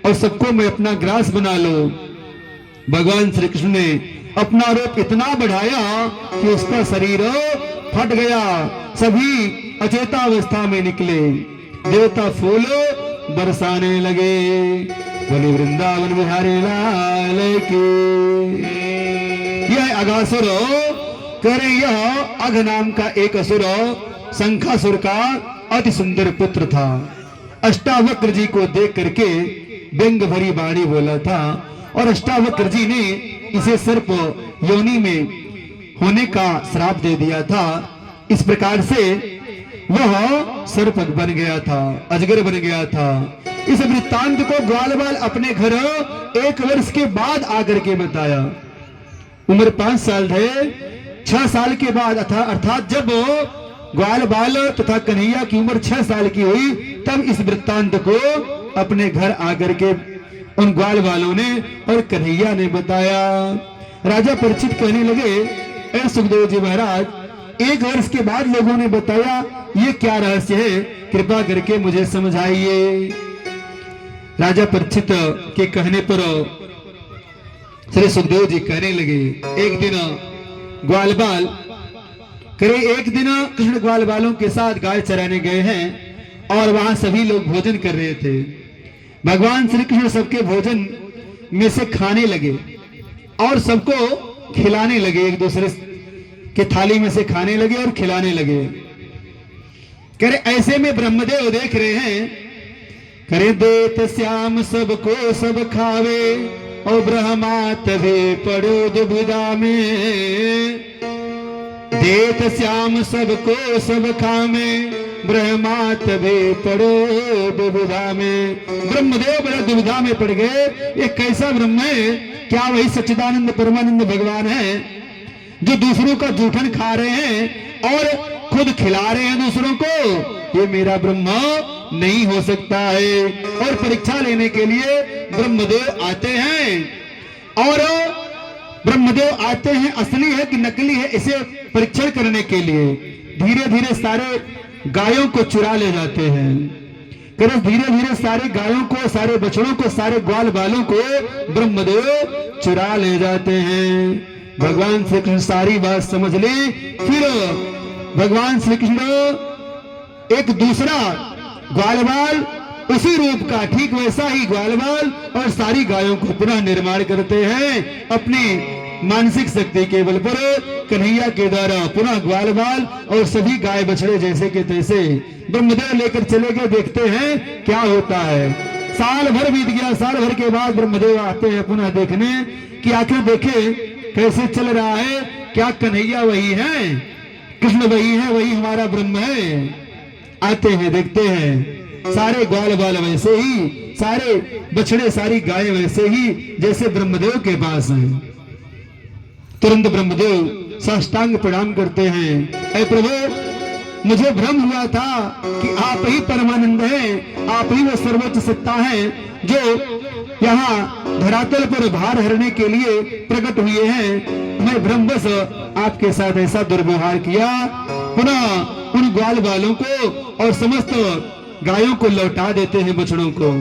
और सबको मैं अपना ग्रास बना लो, भगवान श्री कृष्ण ने अपना रूप इतना बढ़ाया कि उसका शरीर फट गया। सभी अचेतावस्था में निकले। देवता फूल बरसाने लगे। बोले वृंदावन बिहारी लाल की। यह अघासुर करे, यह अघ नाम का एक असुर शंखासुर का अति सुंदर पुत्र था। अष्टावक्र जी को देख करके व्यंग भरी वाणी बोला था और अष्टावक्र जी ने इसे सर्प योनि में होने का श्राप दे दिया था। इस प्रकार से वह सर्प बन गया था, अजगर बन गया था। इस वृत्तांत को ग्वाल बाल अपने घर 1 वर्ष के बाद आकर के बताया। उम्र 5 साल थे। 6 साल के बाद अर्थात जब ग्वाल बाल तथा कन्हैया की उम्र 6 साल की हुई, तब इस वृत्तांत को अपने घर आकर के उन ग्वाल बालों ने और कन्हैया ने बताया। राजा परीक्षित कहने लगे, ऐ सुखदेव जी महाराज, 1 वर्ष के बाद लोगों ने बताया, ये क्या रहस्य है, कृपा करके मुझे समझाइए। राजा परीक्षित के कहने पर श्री सुखदेव जी कहने लगे, एक दिन ग्वाल बाल करे, एक दिन कृष्ण ग्वाल बालों के साथ गाय चराने गए हैं और वहां सभी लोग भोजन कर रहे थे। भगवान श्री कृष्ण सबके भोजन में से खाने लगे और सबको खिलाने लगे। एक दूसरे के थाली में से खाने लगे और खिलाने लगे। कह रहे ऐसे में ब्रह्मदेव देख रहे हैं करे देत श्याम सबको सब खावे और ब्रह्मा तभी पड़ो दुविधा में। देत श्याम सबको सब खावे ब्रह्मा तभी पड़ो दुविधा में। ब्रह्मदेव बड़े दुविधा में पड़ गए, ये कैसा ब्रह्म है? क्या वही सच्चिदानंद परमानंद भगवान है जो दूसरों का जूठन खा रहे हैं और खुद खिला रहे हैं दूसरों को? ये मेरा ब्रह्म नहीं हो सकता है। और परीक्षा लेने के लिए ब्रह्मदेव आते हैं, और ब्रह्मदेव आते हैं असली है कि नकली है इसे परीक्षण करने के लिए। धीरे धीरे सारे गायों को चुरा ले जाते हैं। धीरे धीरे सारे गायों को, सारे बछड़ों को, सारे ग्वाल बालों को ब्रह्मदेव चुरा ले जाते हैं। भगवान श्री कृष्ण सारी बात समझ ली। फिर भगवान श्री कृष्ण एक दूसरा ग्वालबाल उसी रूप का, ठीक वैसा ही ग्वालबाल और सारी गायों को पुनः निर्माण करते हैं अपनी मानसिक शक्ति के बल पर। कन्हैया के द्वारा पुनः ग्वालबाल और सभी गाय बछड़े जैसे के तैसे ब्रह्मदेव लेकर चले गए। देखते हैं क्या होता है। साल भर बीत गया। साल भर के बाद ब्रह्मदेव आते हैं पुनः देखने कि आखिर देखे कैसे चल रहा है, क्या कन्हैया वही है, कृष्ण वही है, वही हमारा ब्रह्म है। आते हैं, देखते हैं सारे ग्वाल बाल वैसे ही, सारे बछड़े, सारी गाय वैसे ही जैसे ब्रह्मदेव के पास हैं। तुरंत ब्रह्मदेव साष्टांग प्रणाम करते हैं। ऐ प्रभु, मुझे भ्रम हुआ था कि आप ही परमानंद हैं, आप ही वो सर्वोच्च सत्ता हैं जो यहाँ धरातल पर भार हरने के लिए प्रकट हुए हैं। मैं भ्रमवश आपके साथ ऐसा दुर्व्यवहार किया। पुनः उन ग्वाल बालों को और समस्त गायों को लौटा देते हैं, बछड़ों को।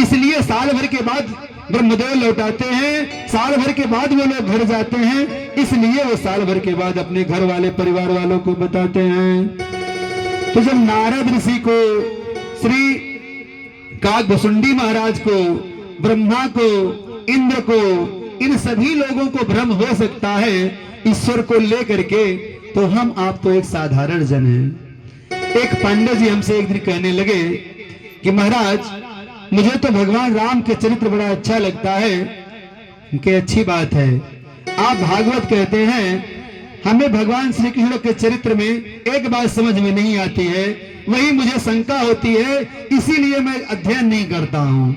इसलिए साल भर के बाद ब्रह्मदेव लौटाते हैं। साल भर के बाद वो लोग घर जाते हैं, इसलिए वो साल भर के बाद अपने घर वाले परिवार वालों को बताते हैं। तो जब नारद ऋषि को, श्री काकभुसुंडी महाराज को, ब्रह्मा को, इंद्र को, इन सभी लोगों को भ्रम हो सकता है ईश्वर को लेकर के, तो हम आप तो एक साधारण जन हैं। एक पांडे जी हमसे एक दिन कहने लगे कि महाराज, मुझे तो भगवान राम के चरित्र बड़ा अच्छा लगता है। कि अच्छी बात है, आप भागवत कहते हैं, हमें भगवान श्री कृष्ण के चरित्र में एक बात समझ में नहीं आती है, वही मुझे शंका होती है, इसीलिए मैं अध्ययन नहीं करता हूँ।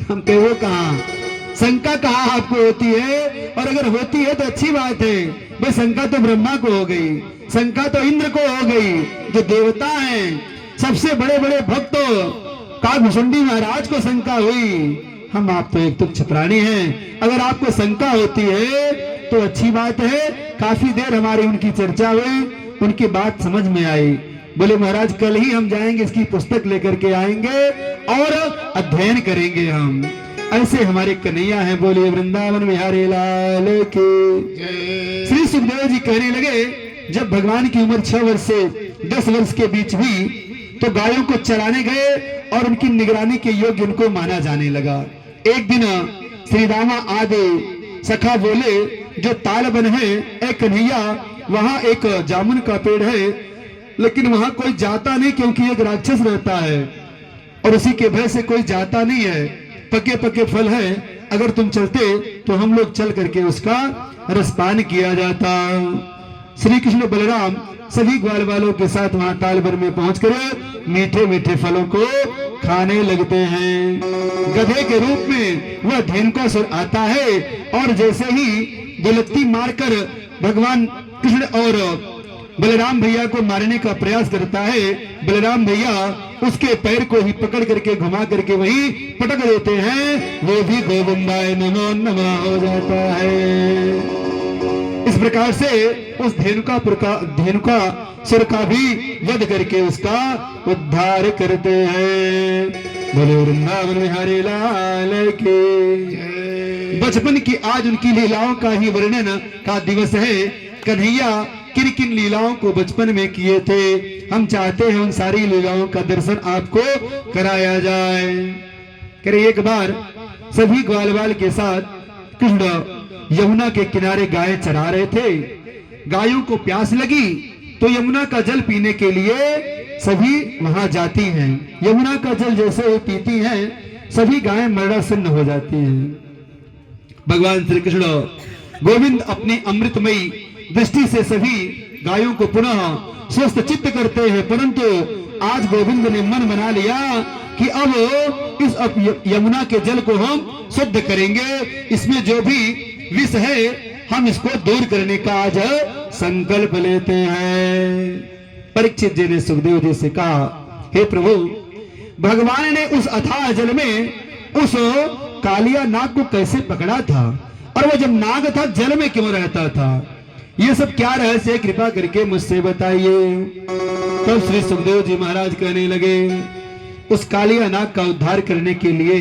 हम कहे वो कहाँ, शंका कहाँ आपको होती है? और अगर होती है तो अच्छी बात है। भाई शंका तो ब्रह्मा को हो गई, शंका तो इंद्र को हो गई, जो देवता हैं, सबसे बड़े बड़े भक्त काकभुसुंडी महाराज को शंका हुई। हम आप तो एक तुच्छ प्राणी हैं, अगर आपको शंका होती है तो अच्छी बात है। काफी देर हमारी उनकी चर्चा हुई, उनकी बात समझ में आई। बोले महाराज, कल ही हम जाएंगे, इसकी पुस्तक लेकर के आएंगे और अध्ययन करेंगे हम। ऐसे हमारे कन्हैया हैं। बोलिए वृंदावन बिहारी लाल की। श्री सुखदेव जी कहने लगे, जब भगवान की उम्र 6 वर्ष से 10 वर्ष के बीच हुई तो गायों को चराने गए और उनकी निगरानी के योग्य उनको माना जाने लगा। एक दिन श्री रामा आदि सखा बोले, जो तालबन है, ए कन्हैया, वहां एक जामुन का पेड़ है, लेकिन वहां कोई जाता नहीं क्योंकि एक राक्षस रहता है और उसी के भय से कोई जाता नहीं है। पके पके फल है, अगर तुम चलते तो हम लोग चल करके उसका रसपान किया जाता। श्री कृष्ण बलराम सभी ग्वाल वालों के साथ वहां तालबर में पहुंचकर मीठे मीठे फलों को खाने लगते हैं। गधे के रूप में वह धेनुकासुर आता है और जैसे ही दुलत्ती मारकर भगवान कृष्ण और बलराम भैया को मारने का प्रयास करता है, बलराम भैया उसके पैर को ही पकड़ करके घुमा करके वही पटक देते हैं, वो भी गोविंदाय नमो नमः हो जाता है। इस प्रकार से उस धेनुकासुर का भी वध करके उसका उद्धार करते हैं। बोले वृंदावन बिहारी लाल की। बचपन की आज उनकी लीलाओं का ही वर्णन का दिवस है। कन्हैया किन किन लीलाओं को बचपन में किए थे, हम चाहते हैं उन सारी लीलाओं का दर्शन आपको कराया जाए। करे एक बार सभी ग्वालवाल के साथ कृष्ण यमुना के किनारे गाय चरा रहे थे। गायों को प्यास लगी तो यमुना का जल पीने के लिए सभी वहां जाती हैं। यमुना का जल जैसे वो पीती हैं, सभी गायें मरणासन्न हो जाती हैं। भगवान श्री कृष्ण गोविंद अपनी अमृतमयी दृष्टि से सभी गायों को पुनः स्वस्थ चित्त करते हैं, परंतु आज गोविंद ने मन बना लिया कि अब इस यमुना के जल को हम शुद्ध करेंगे, इसमें जो भी विष है हम इसको दूर करने का आज संकल्प लेते हैं। परीक्षित जी ने सुखदेव जी से कहा, हे प्रभु, भगवान ने उस अथाह जल में उस कालिया नाग को कैसे पकड़ा था, और वो जब नाग था जल में क्यों रहता था, ये सब क्या रहस्य, कृपा करके मुझसे बताइए। तब श्री सुखदेव जी महाराज कहने लगे, उस कालिया नाग का उद्धार करने के लिए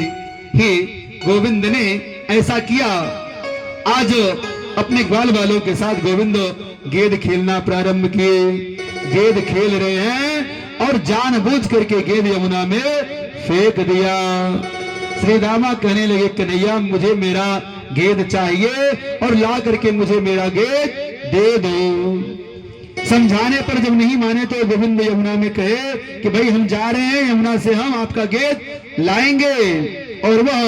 ही गोविंद ने ऐसा किया। आज अपने ग्वाल वालों के साथ गोविंद गेंद खेलना प्रारंभ किए। गेंद खेल रहे हैं और जानबूझ करके गेंद यमुना में फेंक दिया। श्री रामा कहने लगे, कन्हैया मुझे मेरा गेंद चाहिए और ला करके मुझे मेरा गेंद दे दो। समझाने पर जब नहीं माने तो गोविंद यमुना में कहे कि भाई हम जा रहे हैं, यमुना से हम आपका गेंद लाएंगे, और वह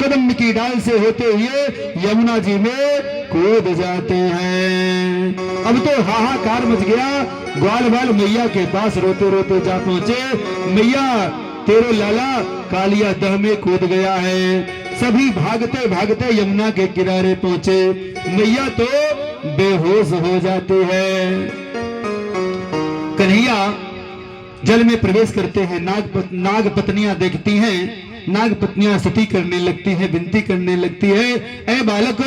कदम की डाल से होते हुए यमुना जी में कूद जाते हैं। अब तो हाहाकार मच गया। ग्वाल बाल मैया के पास रोते रोते जा पहुंचे, मैया तेरे लाला कालिया दह में कूद गया है। सभी भागते भागते यमुना के किनारे पहुंचे, मैया तो बेहोश हो जाते हैं। कन्हैया जल में प्रवेश करते हैं, नाग पत्नियां देखती हैं, नाग पत्नियां स्तुति करने लगती हैं, विनती करने लगती है, ऐ बालक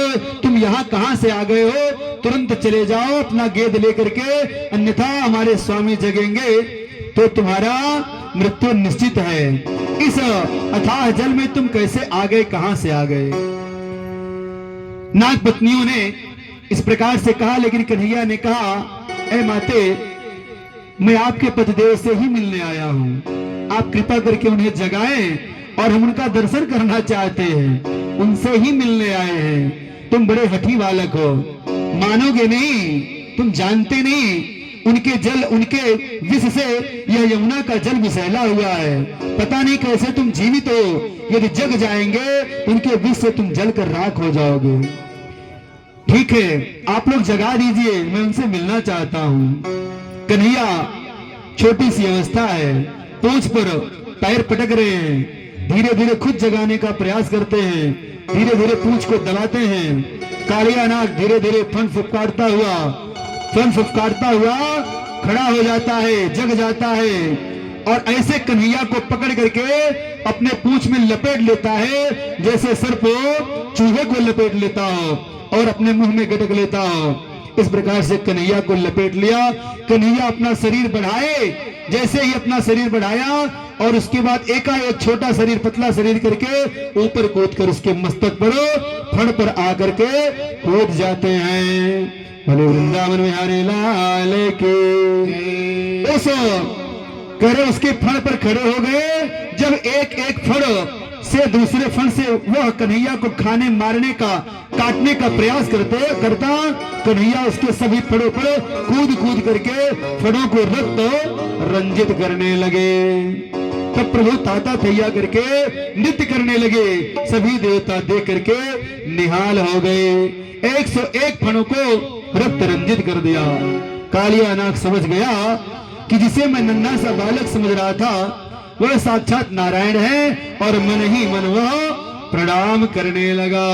तुम यहाँ कहां से आ गए हो, तुरंत चले जाओ अपना गेंद लेकर के, अन्यथा हमारे स्वामी जगेंगे तो तुम्हारा मृत्यु निश्चित है। इस अथाह जल में तुम कैसे आ गए, कहां से आ गए। नाग पत्नियों ने इस प्रकार से कहा, लेकिन कन्हैया ने कहा, ऐ माते मैं आपके पतिदेव से ही मिलने आया हूं, आप कृपा करके उन्हें जगाएं और हम उनका दर्शन करना चाहते हैं, उनसे ही मिलने आए हैं। तुम बड़े हठी बालक हो, मानोगे नहीं, तुम जानते नहीं उनके जल, उनके विष से यह यमुना का जल विषैला हुआ है, पता नहीं कैसे तुम जीवित हो, यदि जग जाएंगे उनके विष से तुम जल कर राख हो जाओगे। ठीक है, आप लोग जगा दीजिए, मैं उनसे मिलना चाहता हूं। कन्हैया छोटी सी अवस्था है, पूंछ पर पैर पटक रहे हैं, धीरे धीरे खुद जगाने का प्रयास करते हैं, धीरे धीरे पूंछ को दबाते हैं। कालिया नाग धीरे धीरे फन फुफकारता हुआ खड़ा हो जाता है, जग जाता है, और ऐसे कन्हैया को पकड़ करके अपने पूंछ में लपेट लेता है, जैसे सर्प चूहे को लपेट लेता हो और अपने मुंह में गटक लेता हो। इस प्रकार से कन्हैया को लपेट लिया। कन्हैया अपना शरीर बढ़ाए, जैसे ही अपना शरीर बढ़ाया और उसके बाद एकाएक छोटा शरीर, पतला शरीर करके ऊपर कूद कर उसके मस्तक पर फण पर आकर के कूद जाते हैं। भले वृंदावन बिहारी लाल के। उस करे उसके फण पर खड़े हो गए। जब एक एक फण से दूसरे फण से वह कन्हैया को खाने, मारने का, काटने का प्रयास करता, कन्हैया उसके सभी फड़ों पर कूद कूद करके फड़ों को रक्त रंजित करने लगे। तब प्रभु ताता थैया करके नृत्य करने लगे। सभी देवता देख करके निहाल हो गए। 101 फणों को रक्त रंजित कर दिया। कालिया नाग समझ गया कि जिसे मैं नन्हा सा बालक समझ रहा था वह साक्षात नारायण है, और मन ही मन वह प्रणाम करने लगा।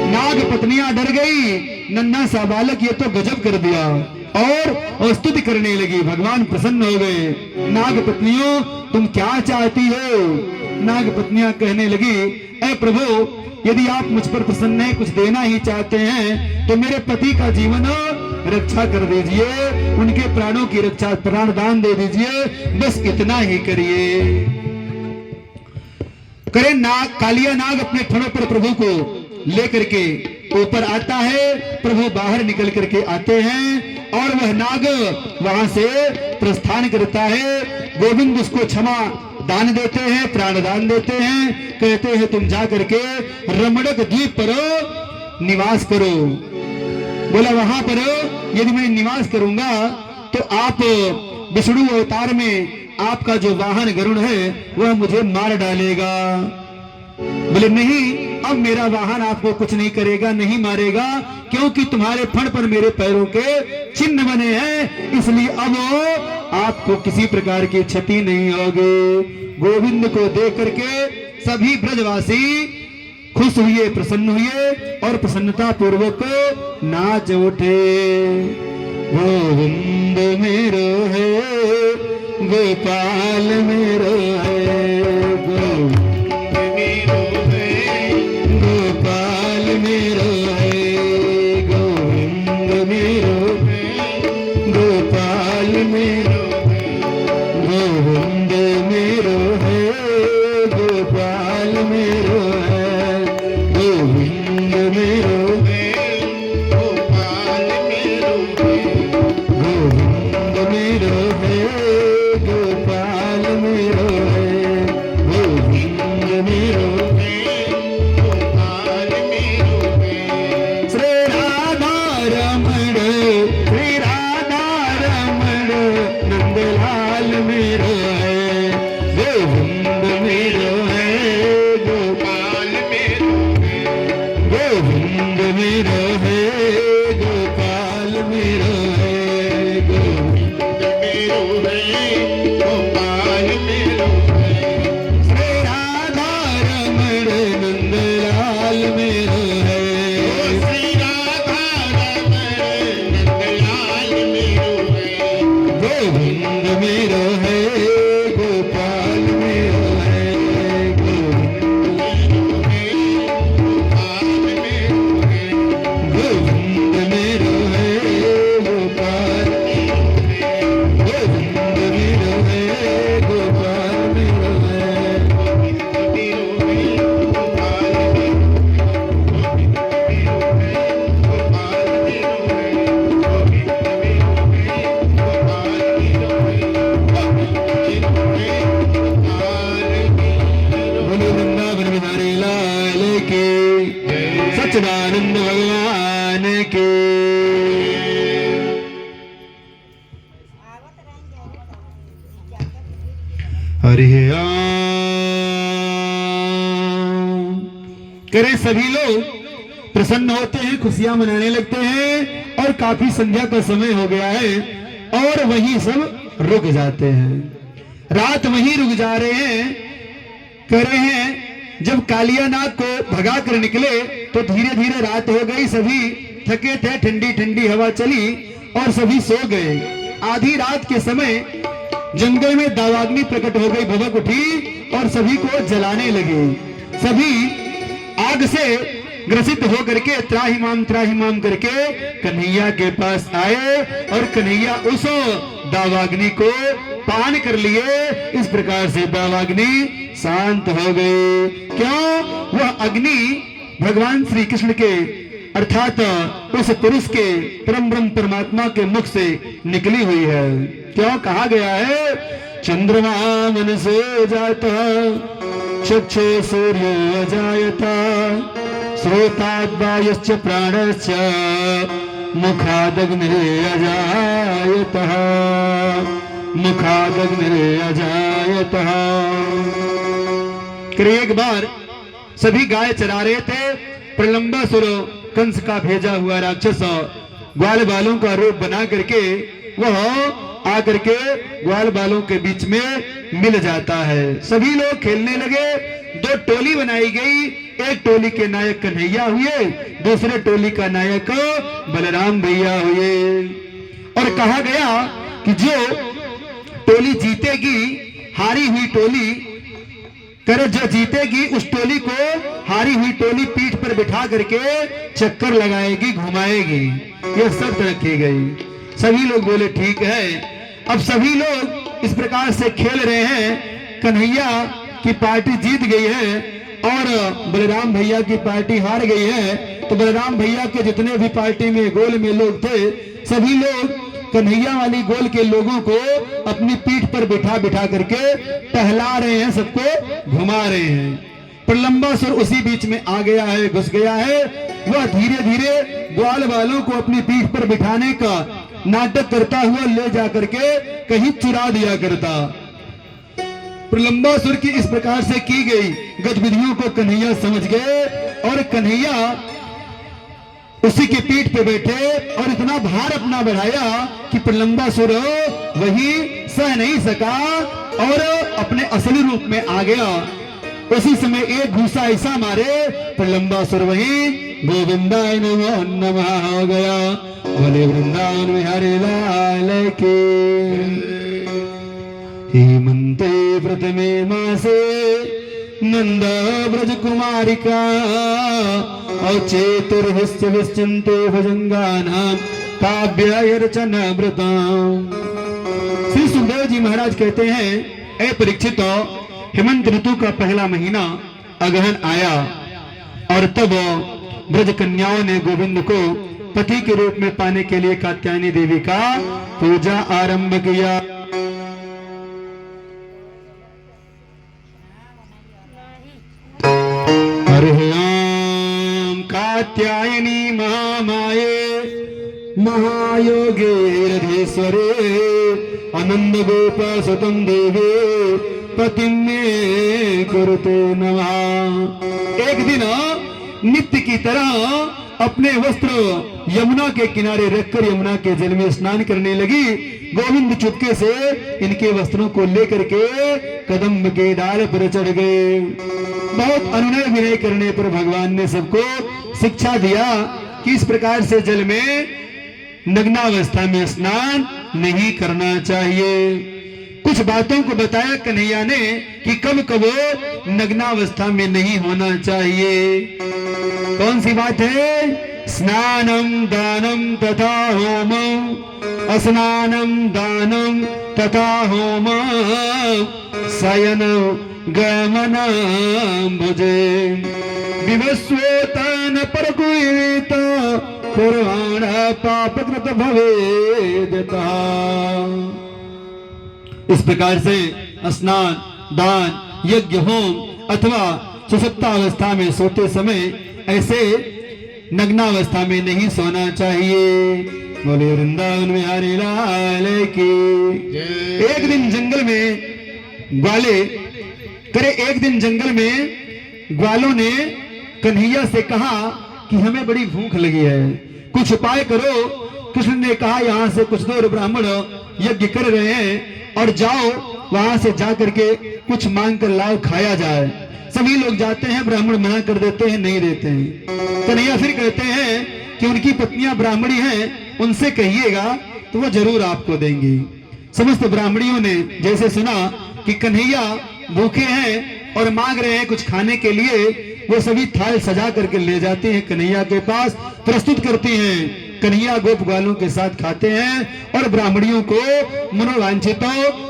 नाग पत्नियां डर गई, नन्हा सा बालक ये तो गजब कर दिया, और स्तुति करने लगी। भगवान प्रसन्न हो गए। नाग पत्नियों तुम क्या चाहती हो। नाग पत्नियां कहने लगी, ऐ प्रभु यदि आप मुझ पर प्रसन्न हैं, कुछ देना ही चाहते हैं, तो मेरे पति का जीवन रक्षा कर दीजिए, उनके प्राणों की रक्षा, प्राण दान दे दीजिए, बस इतना ही करिए। करे नाग, कालिया नाग अपने फणों पर प्रभु को लेकर के ऊपर आता है। प्रभु बाहर निकल करके आते हैं और वह नाग वहां से प्रस्थान करता है। गोविंद उसको क्षमा दान देते हैं, प्राण दान देते हैं, कहते हैं तुम जा करके रमणक द्वीप पर निवास करो। बोला वहां पर यदि मैं निवास करूंगा तो आप विष्णु अवतार में आपका जो वाहन गरुड़ है वह मुझे मार डालेगा। बोले नहीं, अब मेरा वाहन आपको कुछ नहीं करेगा, नहीं मारेगा, क्योंकि तुम्हारे फण पर मेरे पैरों के चिन्ह बने हैं, इसलिए अब आपको किसी प्रकार की क्षति नहीं होगी। गोविंद को देख करके सभी ब्रजवासी खुश हुए, प्रसन्न हुए और प्रसन्नता पूर्वक नाच उठे। गोविंद मेरो है, गोपाल मेरो है, गोविंद मेरो है, गोपाल मेरो है, गोविंद मेरो है, गोपाल मेरो है, गोविंद मेरो है, गोपाल मेरो है, गोविंद मेरो है, गोपाल मेरो है, गोविंद मेरो है, गोपाल मेरो है, गोविंद मेरो है, गोपाल मेरो है। श्री राधा रमण, श्री राधा रमण, नंदलाल मेरो है, गोविंद मेरो है, गोपाल मेरो है, गोविंद मेरो है, गोपाल मेरो है, गोविंद मेरो है, गोपाल मेरो है। श्री राधा रमण, नंदलाल मेरो है, श्री राधा रमण, नंदलाल मेरो है, गोविंद मेरो है, गोपाल मेरो है, गोविंद मेरो है, गोपाल मेरो है, गोविंद मेरो है, गोपाल मेरो है, गोविंद मेरो है, गोपाल मेरो है, गोविंद मेरो है, गोपाल मेरो है, गोविंद मेरो है, गोपाल मेरो है, गोविंद मेरो है, गोपाल मेरो है, गोविंद मेरो है, गोपाल मेरो। बोलो वृंदावन बिहारी लाल की, सच्चिदानंद भगवान की। हरि करे सभी लोग प्रसन्न होते हैं, खुशियां मनाने लगते हैं और काफी संध्या का समय हो गया है और वहीं सब रुक जाते हैं। रात वहीं रुक जा रहे हैं, कह रहे हैं जब कालियानाग को भगा कर निकले तो धीरे धीरे रात हो गई, सभी थके थे, ठंडी ठंडी हवा चली और सभी सो गए। आधी रात के समय जंगल में दावाग्नि प्रकट हो गई, भभक उठी और सभी को जलाने लगे। सभी आग से ग्रसित होकर के त्राहिमाम करके कन्हैया के पास आए और कन्हैया उस दावाग्नि को पान कर लिए। इस प्रकार से दावाग्नि शांत हो गई। क्यों? वह अग्नि भगवान श्री कृष्ण के अर्थात उस पुरुष के परम ब्रह्म परमात्मा के मुख से निकली हुई है। क्यों कहा गया है? चंद्रमा मन से जाता, चक्षु सूर्यो अजायता, श्रोताद्वायुश्च प्राणश्च, मुखादग्निरे अजायतः, मुखादग्निरे अजायतः। एक बार सभी गाय चरा रहे थे, प्रलंबासुर कंस का भेजा हुआ राक्षस ग्वाल बालों का रूप बना करके वह आकर के ग्वाल बालों के बीच में मिल जाता है। सभी लोग खेलने लगे। दो टोली बनाई गई, एक टोली के नायक कन्हैया हुए, दूसरे टोली का नायक बलराम भैया हुए। और कहा गया कि जो टोली जीतेगी, हारी हुई टोली करे जो जीतेगी उस टोली को हारी हुई टोली पीठ पर बिठा करके चक्कर लगाएगी, घुमाएगी। ये शर्त रखी गई। सभी लोग बोले ठीक है। अब सभी लोग इस प्रकार से खेल रहे हैं। कन्हैया की पार्टी जीत गई है और बलराम भैया की पार्टी हार गई है। तो बलराम भैया के जितने भी पार्टी में गोल में लोग थे, सभी लोग कन्हैया वाली गोल के लोगों को अपनी पीठ पर बिठा बिठा करके टहला रहे हैं, सबको घुमा रहे हैं। प्रलंबासुर उसी बीच में आ गया है, घुस गया है। वह धीरे धीरे ग्वाल वालों को अपनी पीठ पर बिठाने का नाटक करता हुआ ले जाकर के कहीं चुरा दिया करता। प्रलंबासुर की इस प्रकार से की गई गतिविधियों को कन्हैया समझ गए और कन्हैया उसी के पीठ पे बैठे और इतना भार अपना बढ़ाया कि प्रलंबासुर वही सह नहीं सका और अपने असली रूप में आ गया। उसी समय एक घूसा ऐसा मारे प्रलंबासुर वही गोविंदाय नमो नमः हो गया। बोले वृंदावन बिहारी लाल के। हेमंते प्रथमे मासे नंद ब्रज कुमारिका अचेतुर्हिस्य विश्चिन्ते भुजंगानां काव्य रचना व्रताम। श्री सुखदेव जी महाराज कहते हैं, ए परीक्षित, हेमंत ऋतु का पहला महीना अगहन आया और तब ब्रज कन्याओं ने गोविंद को पति के रूप में पाने के लिए कात्यायनी देवी का पूजा आरंभ किया। हरिओम कात्यायनी महामाये महायोगे रधेश्वरे आनंद गोप सुतम देवे पतिम में कुरुते नमः। एक दिन नित्य की तरह अपने वस्त्र यमुना के किनारे रखकर यमुना के जल में स्नान करने लगी। गोविंद चुपके से इनके वस्त्रों को लेकर के कदम्ब के डाल पर चढ़ गए। बहुत अनुनय विनय करने पर भगवान ने सबको शिक्षा दिया कि इस प्रकार से जल में नग्नावस्था में स्नान नहीं करना चाहिए। कुछ बातों को बताया कन्हैया ने कि कब कब नग्नावस्था में नहीं होना चाहिए। कौन सी बात है? स्नानम दानम तथा होमम, स्नानम दानम तथा होमम, शयन गमनम भुजे विवस्वतन परकुत कुर्वाण पापकृत भवेदता। इस प्रकार से स्नान, दान, यज्ञ, होम अथवा सुषुप्तावस्था में सोते समय ऐसे नग्नावस्था में नहीं सोना चाहिए। बोले वृंदावन बिहारी लाल की। एक दिन जंगल में ग्वाले करे, एक दिन जंगल में ग्वालों ने कन्हैया से कहा कि हमें बड़ी भूख लगी है, कुछ उपाय करो। कृष्ण ने कहा, यहाँ से कुछ दूर ब्राह्मण यज्ञ कर रहे हैं और जाओ, वहां से जा करके कुछ मांग कर लाओ, खाया जाए। सभी लोग जाते हैं, ब्राह्मण मना कर देते हैं, नहीं देते हैं। कन्हैया फिर कहते हैं कि उनकी पत्नियां ब्राह्मणी हैं, उनसे कहिएगा तो वो जरूर आपको देंगी। समस्त ब्राह्मणियों ने जैसे सुना कि कन्हैया भूखे हैं और मांग रहे हैं कुछ खाने के लिए, वो सभी थाल सजा करके ले जाते हैं कन्हैया के पास, प्रस्तुत करती हैं। कन्हैया गोप ग्वालों के साथ खाते हैं और ब्राह्मणियों को मनोवांछित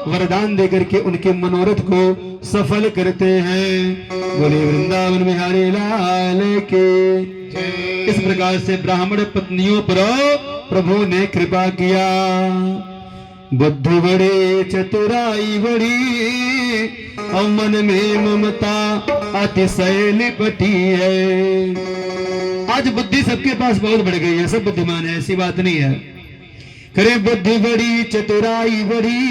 वरदान देकर के उनके मनोरथ को सफल करते हैं। बोले वृंदावन बिहारी लाल के। इस प्रकार से ब्राह्मण पत्नियों पर प्रभु ने कृपा किया। बुद्धि बड़े चतुराई बड़ी और मन में ममता अतिशय लिपटी है। आज बुद्धि सबके पास बहुत बढ़ गई है, सब बुद्धिमान है, ऐसी बात नहीं है। करे बुद्धि बड़ी चतुराई बड़ी,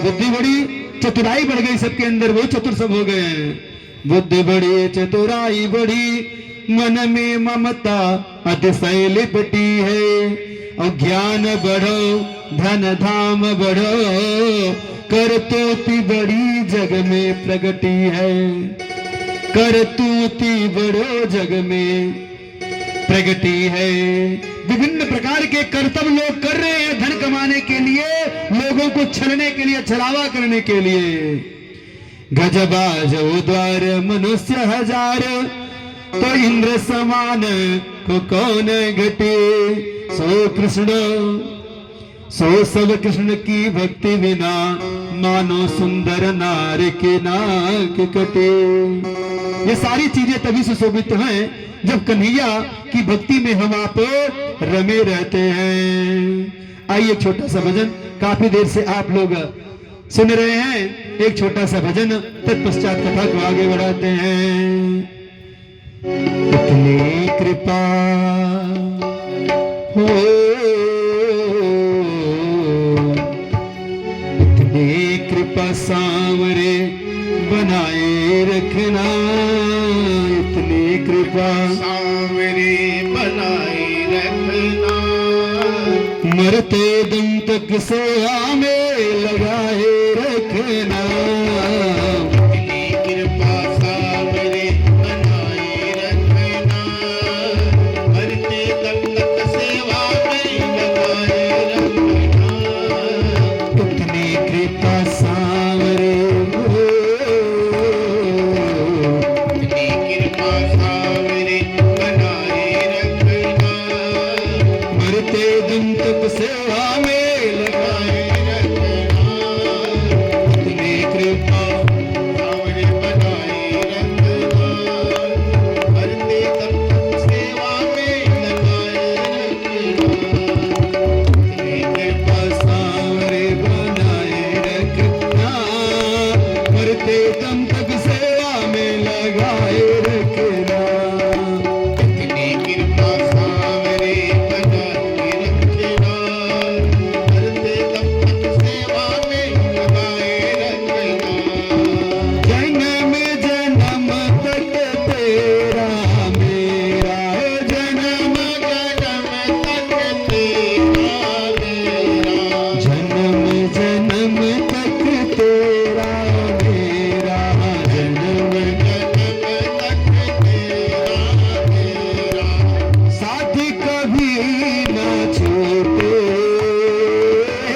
बुद्धि बड़ी चतुराई बढ़ गई सबके अंदर, वो चतुर सब हो गए हैं। बुद्धि बड़ी चतुराई बड़ी मन में ममता अतिशय लिपटी है। और ज्ञान बढ़ो धन धाम बढ़ो, करतूती बड़ी जग में प्रगति है। करतूती बड़ो जग में प्रगति है। विभिन्न प्रकार के कर्तव्य लोग कर रहे हैं धन कमाने के लिए, लोगों को छलने के लिए, छलावा करने के लिए। गजबाज द्वार मनुष्य हजार, तो इंद्र समान को कौन घटे। सो कृष्ण सो सब कृष्ण की भक्ति बिना, मानो सुंदर नार के नाक कटे। ये सारी चीजें तभी सुशोभित हैं जब कन्हैया की भक्ति में हम आप रमे रहते हैं। आइए एक छोटा सा भजन, काफी देर से आप लोग सुन रहे हैं, एक छोटा सा भजन, तत्पश्चात कथा को आगे बढ़ाते हैं। इतनी कृपा हो कृपा सांवरे बनाए रखना, मरते दम तक सेवा में लगाए रखना। अपनी कृपा सांवरे बनाए रखना, मरते दम तक सेवा में लगाए रखना। अपनी कृपा सांवरे अपनी कृपा सांवरे बनाए रखना, मरते दम तक सेवा में लगाए लगाए रखना। अपनी कृपा सांवरे बनाए रखना, मरते दम तक सेवा में लगाए रखना। अपनी कृपा सांवरे बनाए रखना, मरते दम तक सेवा में लगाए रखना। अपनी कृपा सांवरे बनाए रखना, मरते दम तक सेवा में लगाए रखना। जन्म जन्म तक तेरा मेरा जन्म जन्म तक तेरा मेरा, जन्म जन्म तक तेरा मेरा जन्म जन्म तक तेरा मेरा। साथ कभी ना छूटे,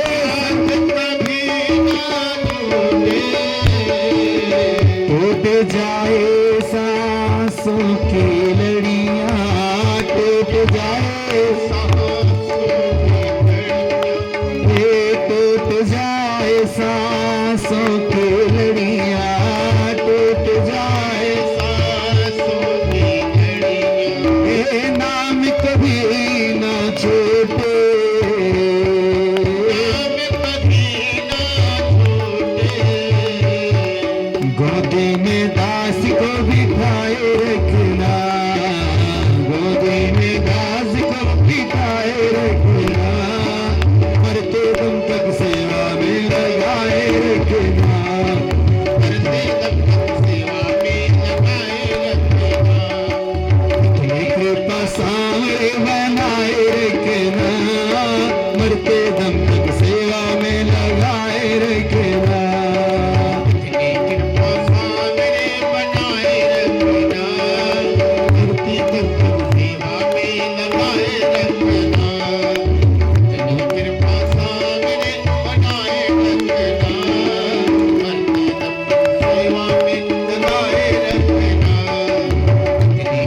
साथ कभी ना छूटे, टूट जाए सांसों की लड़ियां, टूट जाए टूट जाए सांसों की लड़ियां, टूट जाए ये नाम कभी ना छूटे। गोदी में दास को बिठाए रखना, गोदी में दास को बिठाए रखना, मरते दम तक सेवा में लगाए रखना। अपनी कृपा सांवरे बनाए रखना, मरते दम तक सेवा में लगाए रखना।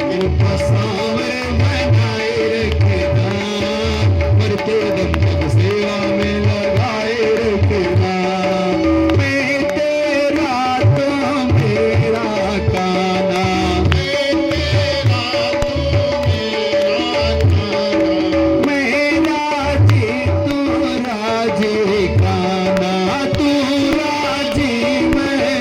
कृपा सांवरे बनाए रखना, मरते दम तक सेवा में लगाए रखना। मैं तेरा तो मेरा काना, मेरा जी तू राजी काना, तू राजी मैं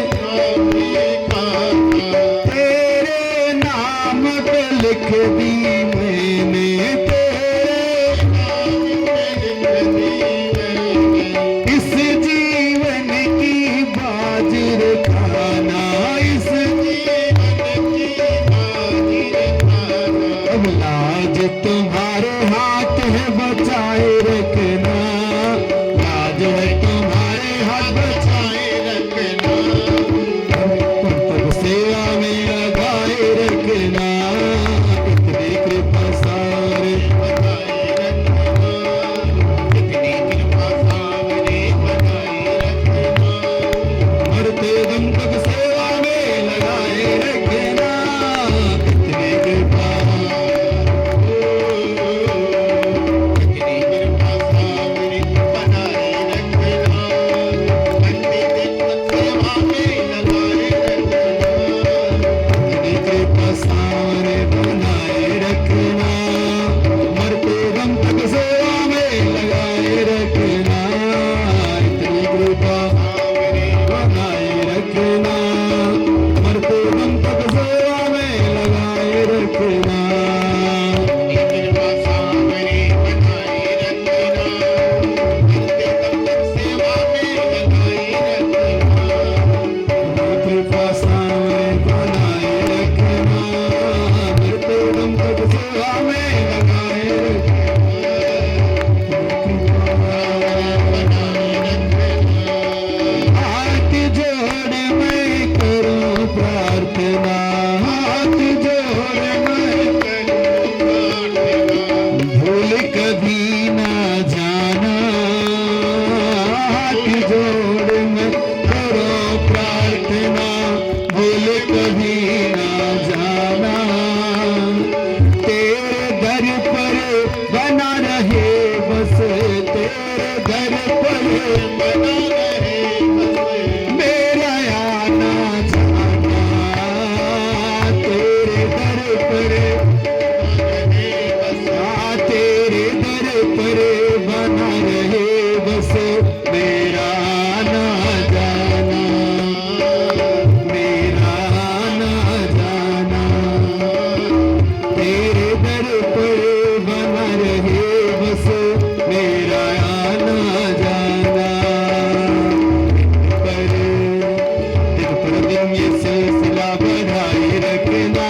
तेरे नाम पे लिख दी मैंने, तेरे इस जीवन की बाजिर खाना, इस अब लाज तुम्हारे हाथ है बचाए रखना, लाज है तुम्हारे हाथ बचाए रखना। तुम तक सेवा में लगाए रखना, इतनी कृपा सारे मरते दम तक सेवा में लगाए रखना, इतनी कृपा सेवा में लगाए हाथ जोड़ मैं करूं प्रार्थना हाथ जोड़ मैं भूल कभी ना जाना हाथ जोड़ मैं करो प्रार्थना भूल कभी ना जाना तेरे दर पर बना रहे बस तेरे दर पर बना रहे मेरा आना जाना तेरे दर पर तेरे दर पर बना रहे बस मेरा आना जाना मेरा आना जाना तेरे दर पर बना रहे बस मेरा आना जाना पर दिन पर दिन ये सिलसिला बढ़ाए रखना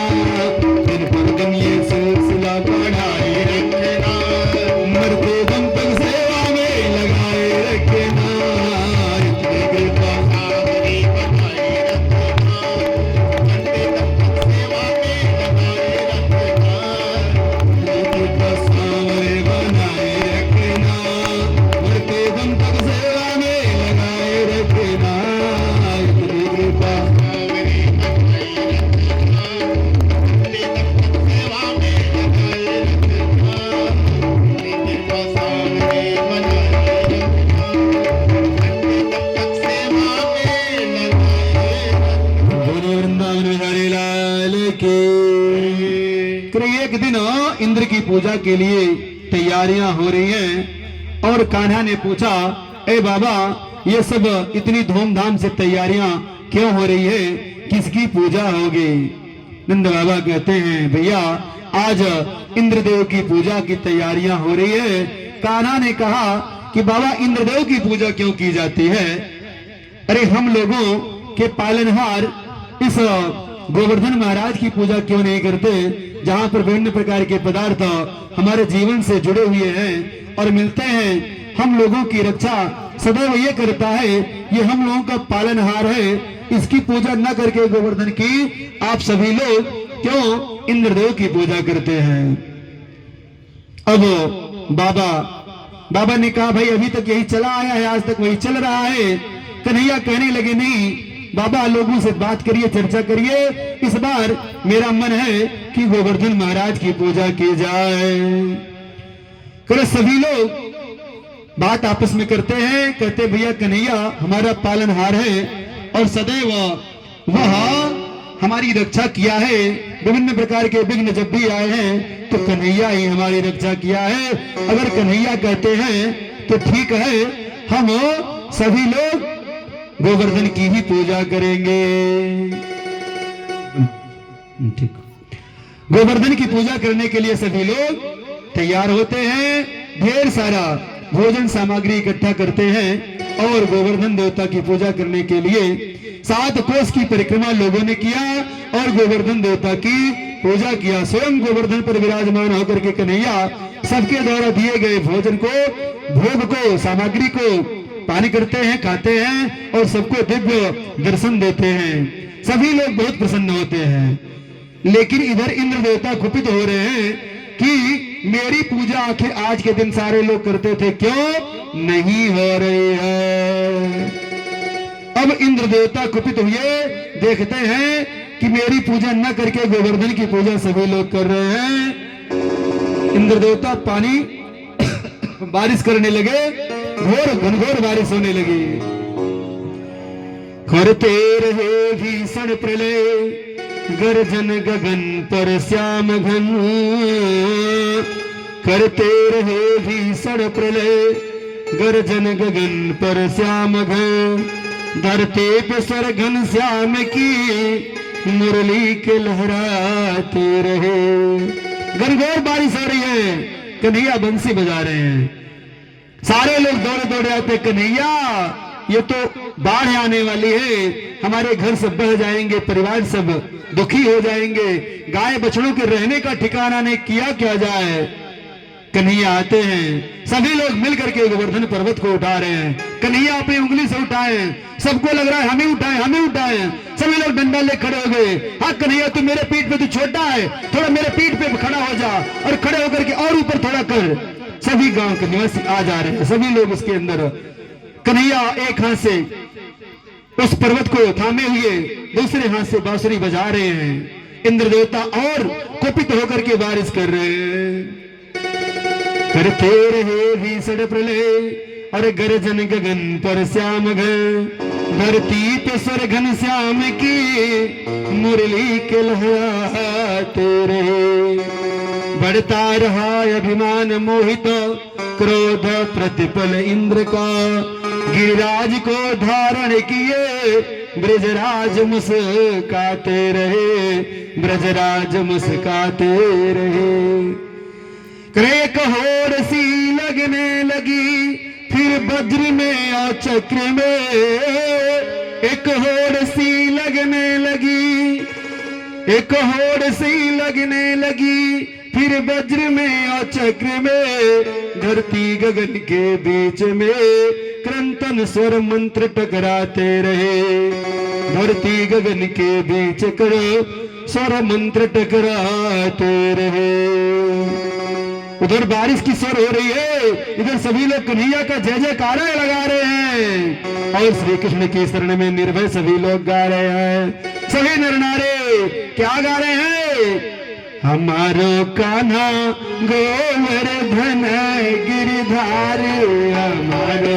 दिन पर दिन ये सिलसिला बढ़ाए रखना मरते दम तक सेवा में लगाए रखना इतनी कृपा सावरी बनाए रखना घंटे तक सेवा में लगाए रखना इतनी कृपा सांवरे बनाए रखना मरते दम तक सेवा में लगाए रखना इतनी कृपा सावरी बनाए रखना घंटे तक सेवा में लगाए रखना कृपा सावरी बनाए रखना घंटे तक सेवा में लगाए बोलो वृंदावन बिहारी लाल की एक दिन इंद्र की पूजा के लिए तैयारियां हो रही हैं और कान्हा ने पूछा ए बाबा ये सब इतनी धूमधाम से तैयारियां क्यों हो रही है किसकी पूजा होगी नंद बाबा कहते हैं भैया आज इंद्रदेव की पूजा की तैयारियां हो रही है कान्हा ने कहा कि बाबा इंद्रदेव की पूजा क्यों की जाती है अरे हम लोगों के पालनहार इस गोवर्धन महाराज की पूजा क्यों नहीं करते जहां पर विभिन्न प्रकार के पदार्थ हमारे जीवन से जुड़े हुए हैं और मिलते हैं हम लोगों की रक्षा सदैव ये करता है ये हम लोगों का पालनहार है इसकी पूजा न करके गोवर्धन की आप सभी लोग क्यों इंद्रदेव की पूजा करते हैं अब बाबा ने कहा भाई अभी तक यही चला आया है आज तक वही चल रहा है कन्हैया कहने लगे नहीं बाबा लोगों से बात करिए चर्चा करिए इस बार मेरा मन है कि गोवर्धन महाराज की पूजा की जाए करे सभी लोग बात आपस में करते हैं कहते भैया कन्हैया हमारा पालनहार है और सदैव वह हमारी रक्षा किया है विभिन्न प्रकार के विघ्न जब भी आए हैं तो कन्हैया ही हमारी रक्षा किया है अगर कन्हैया कहते हैं तो ठीक है हम सभी लोग गोवर्धन की ही पूजा करेंगे ठीक गोवर्धन की पूजा करने के लिए सभी लोग तैयार होते हैं ढेर सारा भोजन सामग्री इकट्ठा करते हैं और गोवर्धन देवता की पूजा करने के लिए 7 कोस की परिक्रमा लोगों ने किया और गोवर्धन देवता की पूजा किया स्वयं गोवर्धन पर विराजमान होकर के कन्हैया सबके द्वारा दिए गए भोजन को भोग को सामग्री को पानी करते हैं खाते हैं और सबको दिव्य दर्शन देते हैं सभी लोग बहुत प्रसन्न होते हैं लेकिन इधर इंद्र देवता कुपित हो रहे हैं कि मेरी पूजा आखिर आज के दिन सारे लोग करते थे क्यों नहीं हो रही है अब इंद्र देवता कुपित हुए देखते हैं कि मेरी पूजा न करके गोवर्धन की पूजा सभी लोग कर रहे हैं इंद्र देवता पानी बारिश करने लगे घोर घनघोर बारिश होने लगी करते रहे भीषण प्रलय गर्जन गगन पर श्याम घन करते रहे भीषण प्रलय गर्जन गगन पर श्याम घन धरते पे सर घन श्याम की मुरली के लहराते रहे घनघोर बारिश हो रही है कन्हैया बंसी बजा रहे हैं सारे लोग दौड़े दौड़े आते कन्हैया ये तो बाढ़ आने वाली है, हमारे घर सब बह जाएंगे, परिवार सब दुखी हो जाएंगे, गाय बछड़ों के रहने का ठिकाना नहीं, किया क्या जाए। कन्हैया आते हैं, सभी लोग मिलकर के गोवर्धन पर्वत को उठा रहे हैं। कन्हैया अपनी उंगली से उठाए, सबको लग रहा है हमें उठाए हमें उठाए, सभी लोग डंडा ले खड़े हो गए। हाँ कन्हैया तू मेरे पीठ पे, तू छोटा है, थोड़ा मेरे पीठ पे खड़ा हो जा, और खड़े होकर के और ऊपर थोड़ा कर। सभी गांव के निवासी आ जा रहे हैं, सभी लोग उसके अंदर। कन्हैया एक हाथ से उस पर्वत को थामे हुए, दूसरे हाथ से बांसुरी बजा रहे हैं। इंद्र देवता और कुपित होकर के बारिश कर रहे हैं। करते रहे भीषण प्रलय और गर्जन गगन पर श्याम घर, धरती पे स्वर घन श्याम की मुरली के लहराते रहे। बढ़ता रहा अभिमान मोहित क्रोध प्रतिपल इंद्र का, गिरिराज को धारण किए ब्रजराज मुस्काते रहे, ब्रजराज मुस्काते रहे। एक होड़ सी लगने लगी फिर वज्र में और चक्र में, एक होड़ सी लगने लगी, एक होड़ सी लगने लगी फिर वज्र में और चक्र में। धरती गगन के बीच में क्रंतन स्वर मंत्र टकराते रहे, धरती गगन के बीच करो स्वर मंत्र टकराते रहे। उधर बारिश की स्वर हो रही है, इधर सभी लोग कन्हैया का जय जयकारा लगा रहे हैं, और श्री कृष्ण की शरण में निर्भय सभी लोग गा रहे हैं। सभी नर नारे क्या गा रहे हैं? हमारो कान्हा गोवर्धन गिरधारी, हमारो